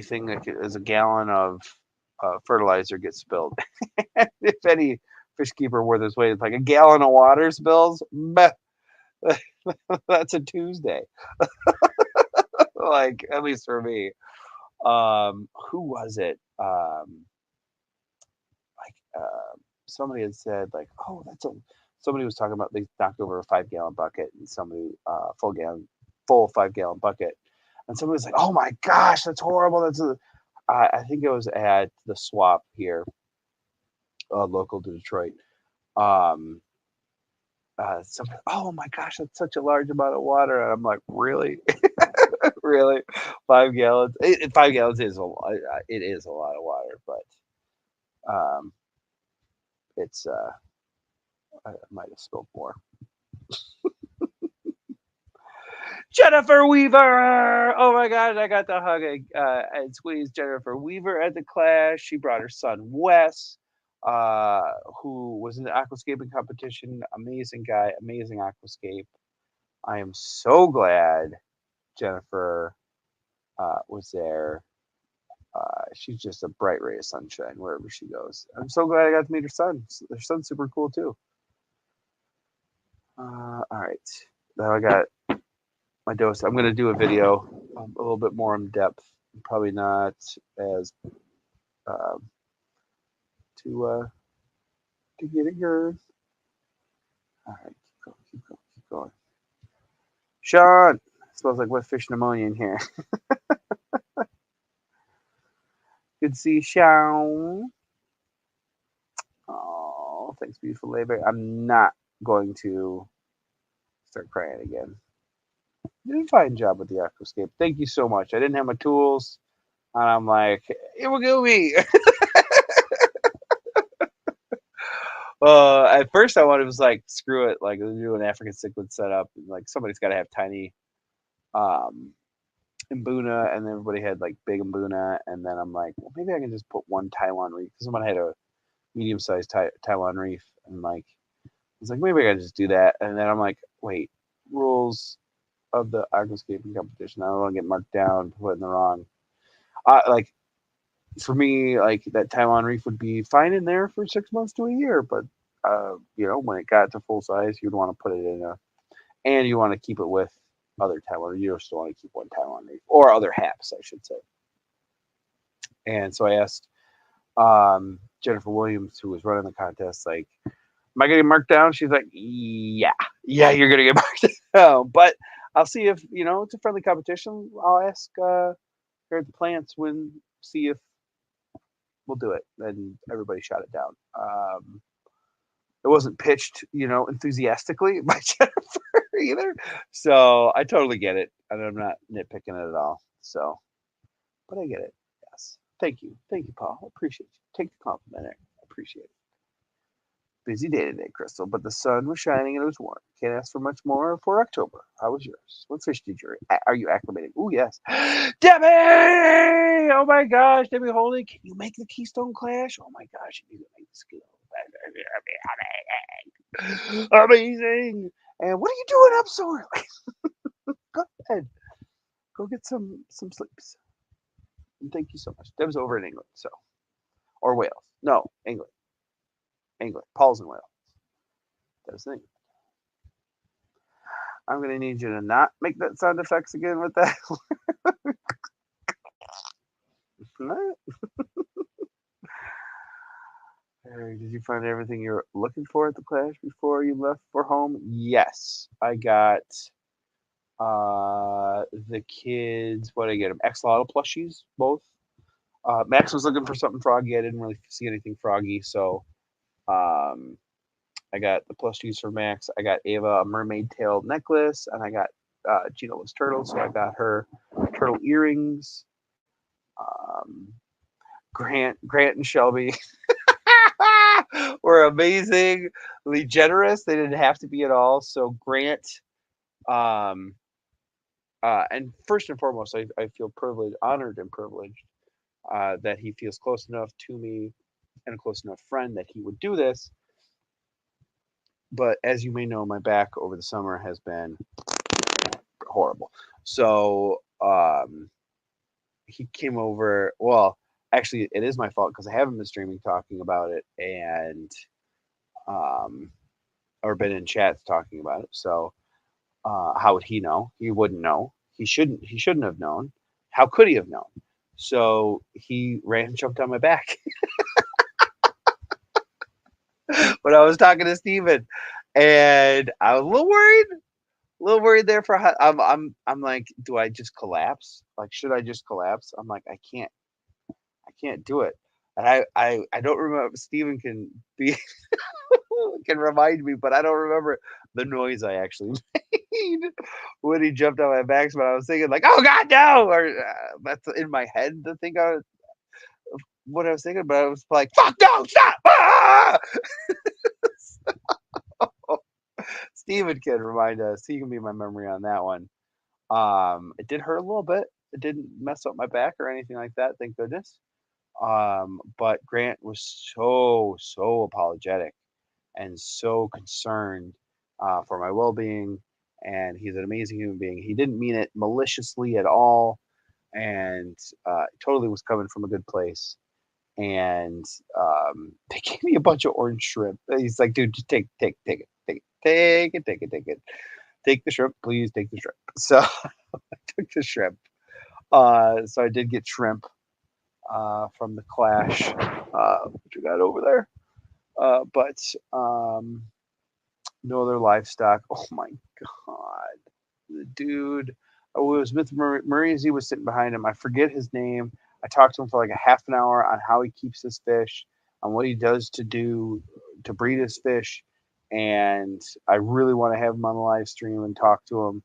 thing that is a gallon of fertilizer gets spilled. If any fish keeper worth his weight, like a gallon of water spills, that's a Tuesday. Like, at least for me. Who was it? Like somebody had said like, oh, somebody was talking about they knocked over a 5 gallon bucket and somebody full 5 gallon bucket, and somebody was like, oh my gosh, that's horrible. I think it was at the swap here, local to Detroit. Um, somebody, oh my gosh, that's such a large amount of water, and I'm like, really, really, 5 gallons. 5 gallons is a lot. It is a lot of water, but um, it's I might have spilled more. Jennifer Weaver. Oh my God, I got the hug and squeeze Jennifer Weaver at the Clash. She brought her son Wes, uh, who was in the aquascaping competition. Amazing guy, amazing aquascape. I am so glad Jennifer was there. She's just a bright ray of sunshine wherever she goes. I'm so glad I got to meet her son. Her son's super cool too. All right, now I got my dose. I'm going to do a video a little bit more in depth. Probably not as um, to get yours. All right, keep going. Sean, smells like wet fish pneumonia in here. Good to see you, Sean. Oh, thanks, beautiful labor. I'm not going to start crying again. You did a fine job with the aquascape. Thank you so much. I didn't have my tools, and I'm like, it will kill me. At first I wanted was like, screw it, like do an African cichlid setup. Like somebody's got to have tiny um, Mbuna, and everybody had like big Mbuna, and then I'm like, well, maybe I can just put one Taiwan reef because someone had a medium-sized Taiwan reef, and like I was like, maybe I can just do that, and then I'm like, wait, rules of the aquascaping competition. I don't want to get marked down for putting the wrong. Like for me, like that Taiwan reef would be fine in there for 6 months to a year, but when it got to full size, you'd want to put it in and you want to keep it with other Taiwan. You still want to keep one Taiwan reef or other haps, I should say. And so I asked Jennifer Williams, who was running the contest, like, am I getting marked down? She's like, yeah, you're gonna get marked down, but I'll see if it's a friendly competition. I'll ask her at the plants see if we'll do it. And everybody shot it down. It wasn't pitched, enthusiastically by Jennifer either. So I totally get it. And I'm not nitpicking it at all. So, but I get it. Yes. Thank you. Thank you, Paul. I appreciate you. Take the compliment there. I appreciate it. Busy day today, Crystal, but the sun was shining and it was warm. Can't ask for much more for October. How was yours? What fish did you eat? Are you acclimating? Oh, yes. Debbie! Oh, my gosh. Debbie Holy, can you make the Keystone Clash? Oh, my gosh. You need to make this Keystone Clash. Amazing. And what are you doing up so early? Go ahead. Go get some sleeps. And thank you so much. Deb's over in England, so. Or Wales. No, England. Paul's in Wales. Deb's in England. I'm going to need you to not make that sound effects again with that. Did you find everything you're looking for at the Clash before you left for home? Yes. I got the kids, what did I get them? Axolotl plushies, both. Max was looking for something froggy. I didn't really see anything froggy, so I got the plushies for Max. I got Ava a mermaid tail necklace, and I got Gina loves turtles, so I got her turtle earrings. Grant and Shelby were amazingly generous. They didn't have to be at all. So Grant, and first and foremost, I feel privileged, honored and privileged that he feels close enough to me and a close enough friend that he would do this. But as you may know, my back over the summer has been horrible. So he came over. Well, actually, it is my fault because I haven't been streaming talking about it, and or been in chats talking about it. So how would he know? He wouldn't know. He shouldn't have known. How could he have known? So he ran and jumped on my back when I was talking to Steven. And I was a little worried there for I'm like, do I just collapse? Like, should I just collapse? I'm like, I can't do it. And I don't remember. Steven can be can remind me, but I don't remember the noise I actually made when he jumped on my back. But I was thinking like, oh God, no! Or that's in my head the thing what I was thinking, but I was like, fuck no, stop! Ah! Steven can remind us. He can be my memory on that one. It did hurt a little bit. It didn't mess up my back or anything like that, thank goodness. But Grant was so apologetic and so concerned for my well-being, and he's an amazing human being. He didn't mean it maliciously at all, and totally was coming from a good place. And they gave me a bunch of orange shrimp. He's like, dude, just take it. Take the shrimp, please take the shrimp. So I took the shrimp. So I did get shrimp from the Clash, which we got over there. But no other livestock. Oh my god, the dude. I was with Maurizi was sitting behind him. I forget his name. I talked to him for like a half an hour on how he keeps his fish, on what he does to breed his fish, and I really want to have him on the live stream and talk to him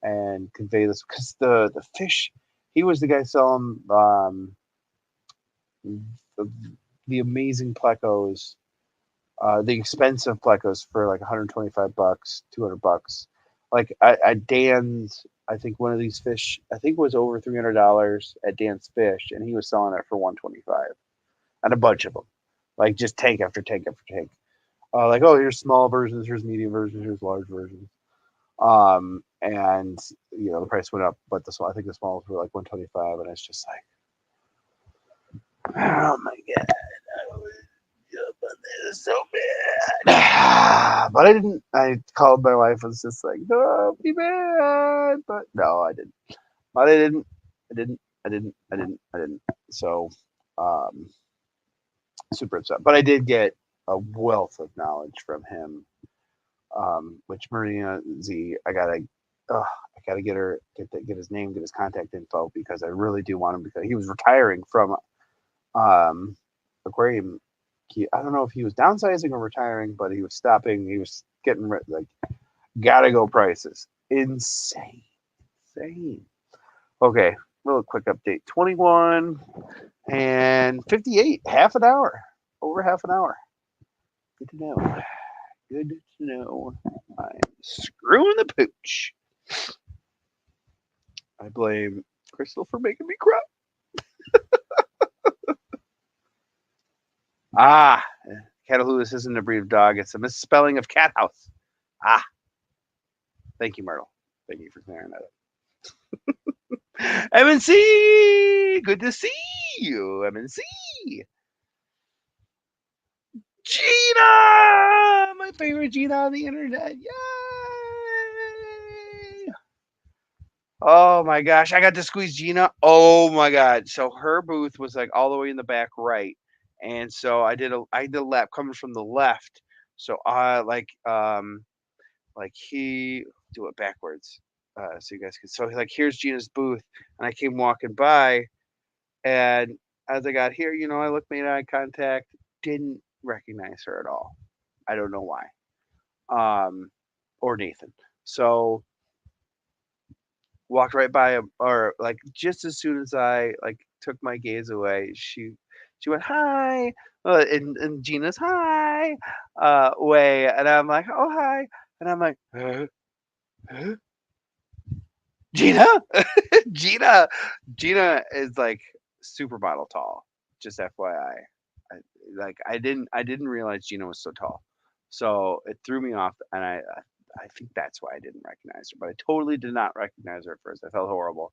and convey this because the fish. He was the guy selling the, the amazing plecos, the expensive plecos for like 125 bucks, 200 bucks. Like at Dan's, I think one of these fish, I think was over $300 at Dan's Fish, and he was selling it for 125, and a bunch of them, like just tank after tank after tank. Like, oh, here's small versions, here's medium versions, here's large versions. And the price went up, but I think the smalls were like 125, and it's just like, oh my god, this is so bad. But I didn't. I called my wife and was just like, don't be mad. But no, I didn't. But I didn't. I didn't. I didn't. I didn't. I didn't. So, um, super upset. But I did get a wealth of knowledge from him. Which Marina Z, I gotta get his name, get his contact info because I really do want him because he was retiring from aquarium. I don't know if he was downsizing or retiring, but he was stopping. He was getting like gotta go prices, insane, insane. Okay, little quick update: 21 and 58, half an hour, over half an hour. Good to know. Good to know. I'm screwing the pooch. I blame Crystal for making me cry. Ah, Catalhoulis isn't a breed of dog. It's a misspelling of cat house. Ah, thank you, Myrtle. Thank you for clearing that up. MNC, good to see you, MNC. Gina, my favorite Gina on the internet. Yay! Oh my gosh, I got to squeeze Gina. Oh my god. So her booth was like all the way in the back right. And so I did a lap coming from the left. So I like he do it backwards. So you guys can like here's Gina's booth and I came walking by and as I got here, I made eye contact, didn't recognize her at all. I don't know why. Or Nathan. So walked right by him, or like just as soon as I like took my gaze away, she went hi, and Gina's hi way, and I'm like, oh hi, and I'm like, huh? Gina, Gina, Gina is like supermodel tall. Just FYI, I didn't realize Gina was so tall, so it threw me off, and I think that's why I didn't recognize her. But I totally did not recognize her at first. I felt horrible.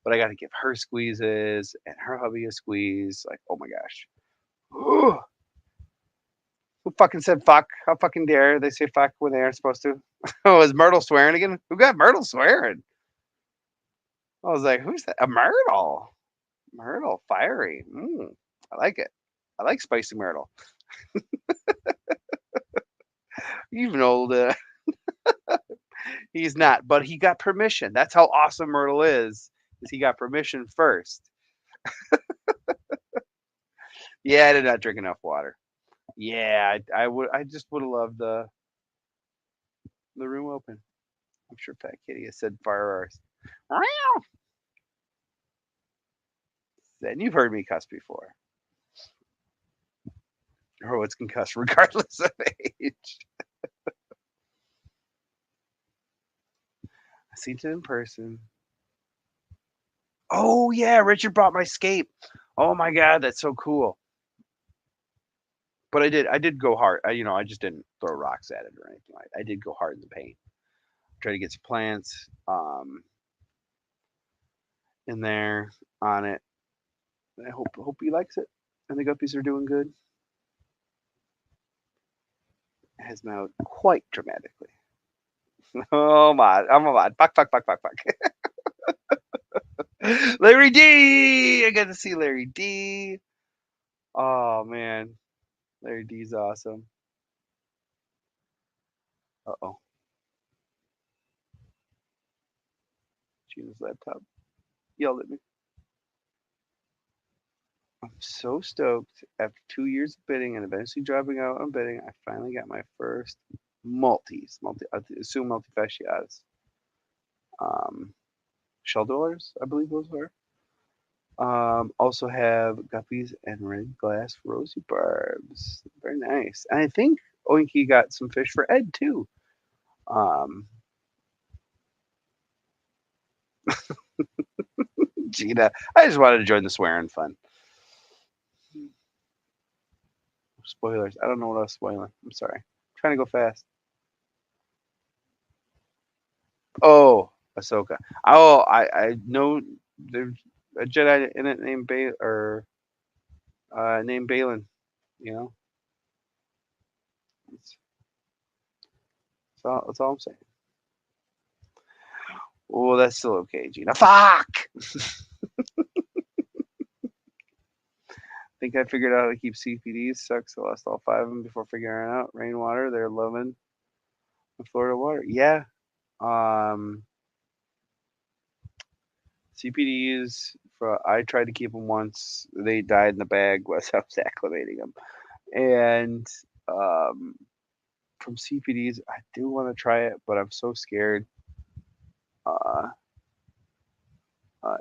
But I got to give her squeezes and her hubby a squeeze. Like, oh my gosh. Who fucking said fuck? How fucking dare they say fuck when they aren't supposed to? Oh, is Myrtle swearing again? Who got Myrtle swearing? I was like, who's that? A Myrtle? Myrtle, fiery. I like it. I like spicy myrtle. Even though he's not, but he got permission. That's how awesome Myrtle is he got permission first. Yeah, I did not drink enough water. Yeah, I just would have loved the room open. I'm sure Fat Kitty has said fireworks. And you've heard me cuss before. Heroics can cuss regardless of age. I seen it in person. Oh yeah, Richard brought my scape. Oh my god, that's so cool. But I did go hard. I just didn't throw rocks at it or anything like that. I did go hard in the paint. Try to get some plants in there on it. I hope he likes it. And the guppies are doing good. It has meowed quite dramatically. Oh my, I'm a mod. Fuck. Larry D! I got to see Larry D. Oh man, Larry D's awesome. Uh oh, Gina's laptop yelled at me. I'm so stoked. After 2 years of bidding and eventually dropping out on bidding, I finally got my first I assume multifasciatus. Um, shell dwellers, I believe those were. Also have guppies and red glass rosy barbs. Very nice. And I think Oinky got some fish for Ed too. Um, Gina, I just wanted to join the swearing fun. Spoilers. I don't know what I was spoiling. I'm sorry. I'm trying to go fast. Oh, Ahsoka. Oh, I know there's a Jedi in it named named Balin. You know, that's, that's all I'm saying. Oh, that's still okay, Gina. Fuck. Think I figured out how to keep CPDs. Sucks. I lost all five of them before figuring it out. Rainwater. They're loving the Florida water. Yeah. Um, CPDs. I tried to keep them once. They died in the bag as I was acclimating them. And um, from CPDs, I do want to try it, but I'm so scared uh,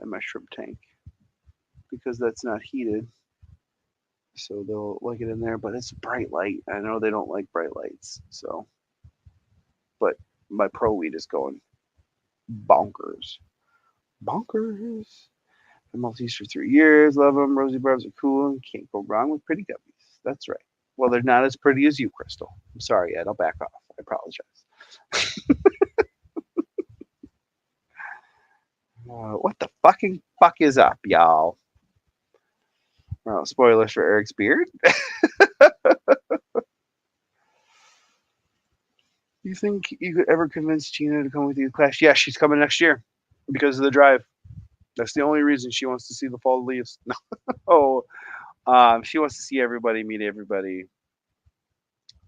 in my shrimp tank because that's not heated. So they'll like it in there, but it's bright light. I know they don't like bright lights. So, but my pro weed is going bonkers. Bonkers. Been Maltese for 3 years. Love them. Rosy barbs are cool and can't go wrong with pretty guppies. That's right. Well, they're not as pretty as you, Crystal. I'm sorry, Ed. I'll back off. I apologize. What the fucking fuck is up, y'all? Well, spoilers for Eric's beard. You think you could ever convince Gina to come with you to Clash? Yeah, she's coming next year because of the drive. That's the only reason she wants to see the fall leaves. No, she wants to see everybody, meet everybody.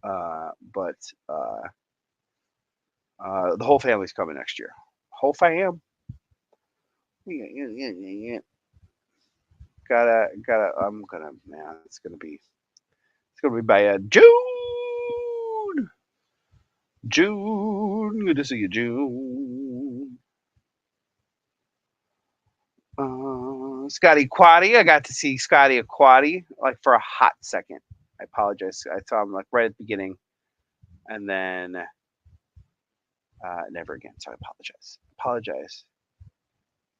But the whole family's coming next year. Whole fam. Gotta. I'm gonna. Man, it's gonna be by June. June. Good to see you, June. Scotty Quaddy. I got to see Scotty Aquati like for a hot second. I apologize. I saw him like right at the beginning, and then never again. So I apologize. Apologize,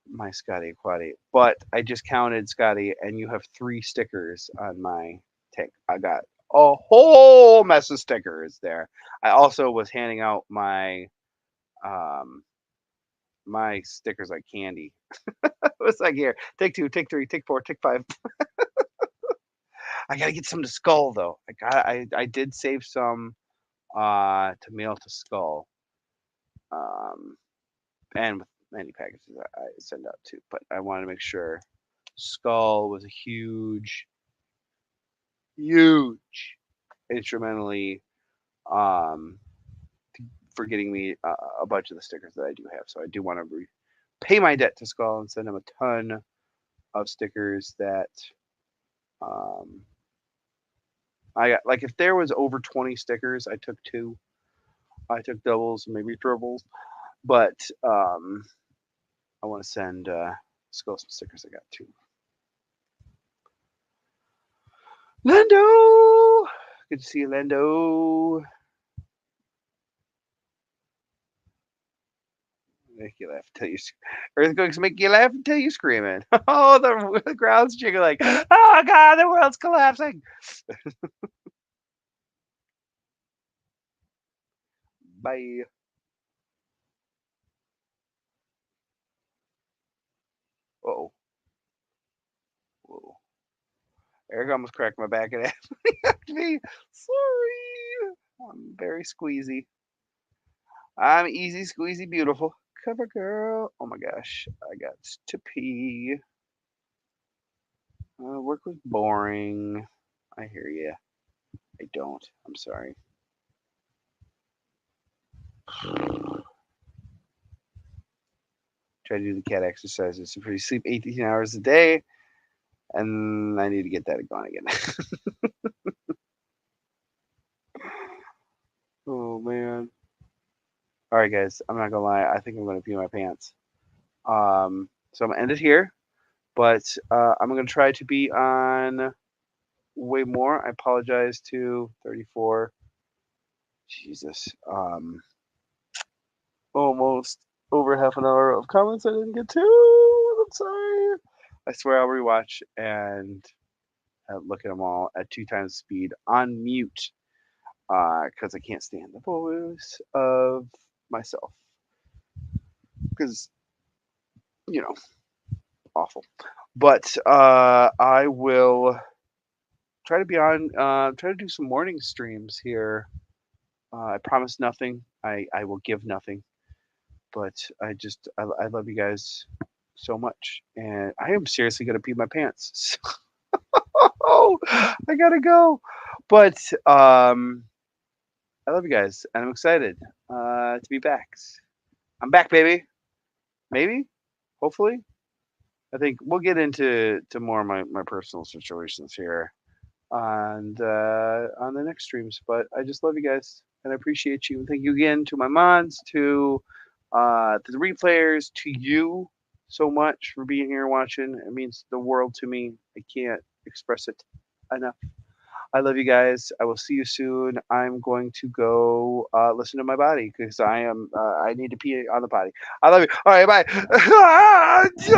my Scotty Aquati. But I just counted Scotty, and you have 3 stickers on my tank. I got a whole mess of stickers there. I also was handing out um my stickers like candy. It was like here, take 2, take 3, take 4, take 5. I gotta get some to Skull though. I did save some to mail to Skull. Um and with many packages I send out too. But I wanted to make sure Skull was a huge instrumentally um, for getting me a bunch of the stickers that I do have. So I do want to pay my debt to Skull and send him a ton of stickers that um, I got. Like if there was over 20 stickers, I took two. I took doubles, maybe triples, but I want to send Skull some stickers. I got two. Lando, good to see you, Lando. Make you laugh until you earthquakes make you laugh until you screaming. Oh, the ground's jiggling. Oh God, the world's collapsing. Bye. Oh, whoa. Eric almost cracked my back and asked me. Sorry. I'm very squeezy. I'm easy, squeezy, beautiful. Cover girl. Oh my gosh, I got to pee. Work was boring. I hear you. I don't. I'm sorry. Try to do the cat exercises. If you sleep 18 hours a day, and I need to get that going again. Oh man. All right, guys. I'm not gonna lie. I think I'm gonna pee my pants. So I'm gonna end it here. But I'm gonna try to be on way more. I apologize to 34. Jesus. Almost over half an hour of comments I didn't get to. I'm sorry. I swear I'll rewatch and look at them all at 2 times speed on mute because I can't stand the voice of myself because awful. But I will try to be on. Try to do some morning streams here. I promise nothing. I will give nothing. But I love you guys so much, and I am seriously gonna pee my pants. Oh, I gotta go. But I love you guys, and I'm excited to be back. I'm back, baby. Maybe, hopefully. I think we'll get into more of my personal situations here on the next streams. But I just love you guys and I appreciate you. And thank you again to my mods, to the replayers, to you so much for being here and watching. It means the world to me. I can't express it enough. I love you guys. I will see you soon. I'm going to go listen to my body because I need to pee on the potty. I love you. All right, bye.